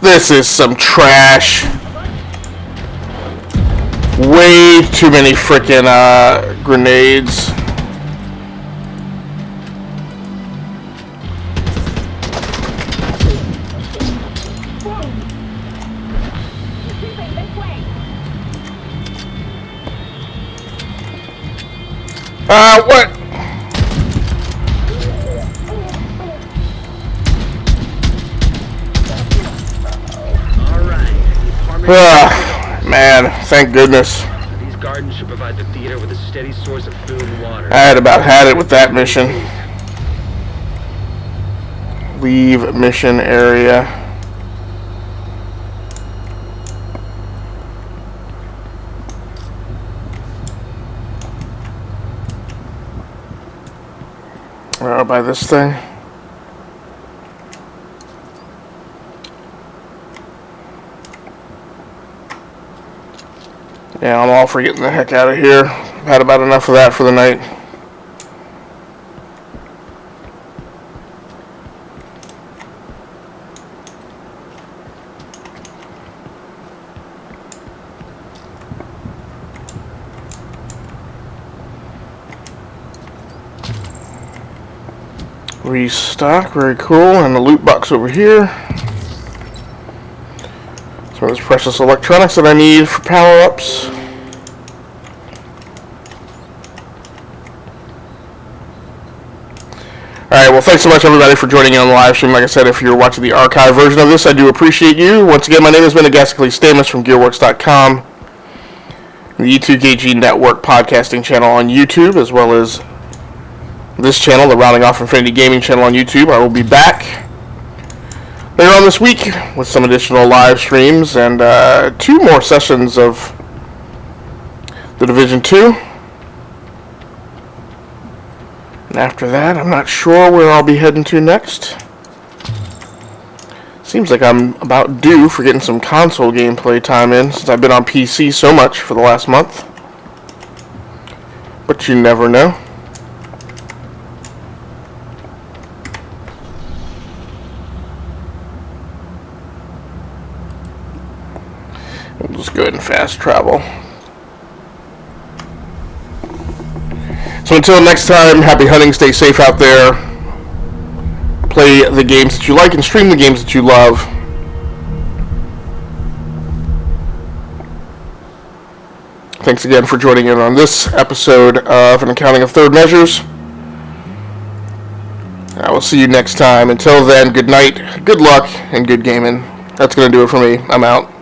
This is some trash. Way too many frickin' grenades. What? Man, thank goodness. These gardens should provide the theater with a steady source of food and water. I had about had it with that mission. Leave mission area. I'll buy this thing. Yeah, I'm all for getting the heck out of here. I've had about enough of that for the night. Restock, very cool, and the loot box over here. Some of this precious electronics that I need for power-ups. Alright, well thanks so much everybody for joining in on the live stream. Like I said, if you're watching the archive version of this, I do appreciate you. Once again, my name has been Agasically Stamus from Gearworks.com, the eVGA Network podcasting channel on YouTube, as well as this channel, the Rounding Off Infinity Gaming channel on YouTube. I will be back later on this week with some additional live streams and 2 more sessions of The Division 2. And after that, I'm not sure where I'll be heading to next. Seems like I'm about due for getting some console gameplay time in, since I've been on PC so much for the last month. But you never know. We'll just go ahead and fast travel. So until next time, happy hunting, stay safe out there. Play the games that you like and stream the games that you love. Thanks again for joining in on this episode of An Accounting of Third Measures. I will see you next time. Until then, good night, good luck, and good gaming. That's going to do it for me. I'm out.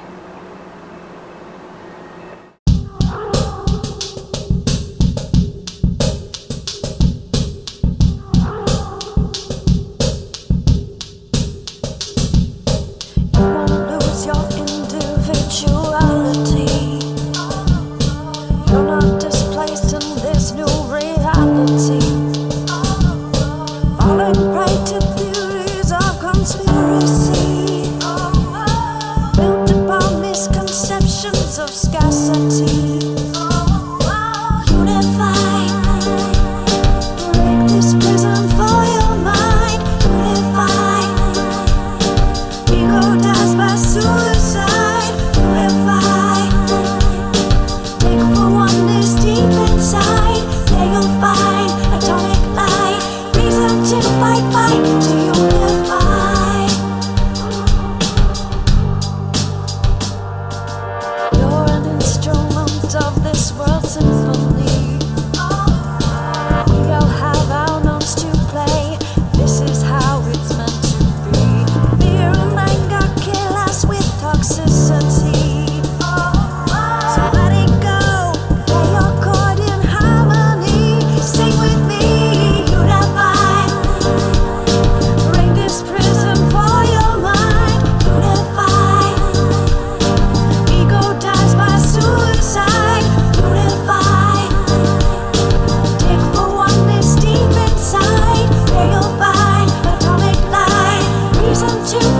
To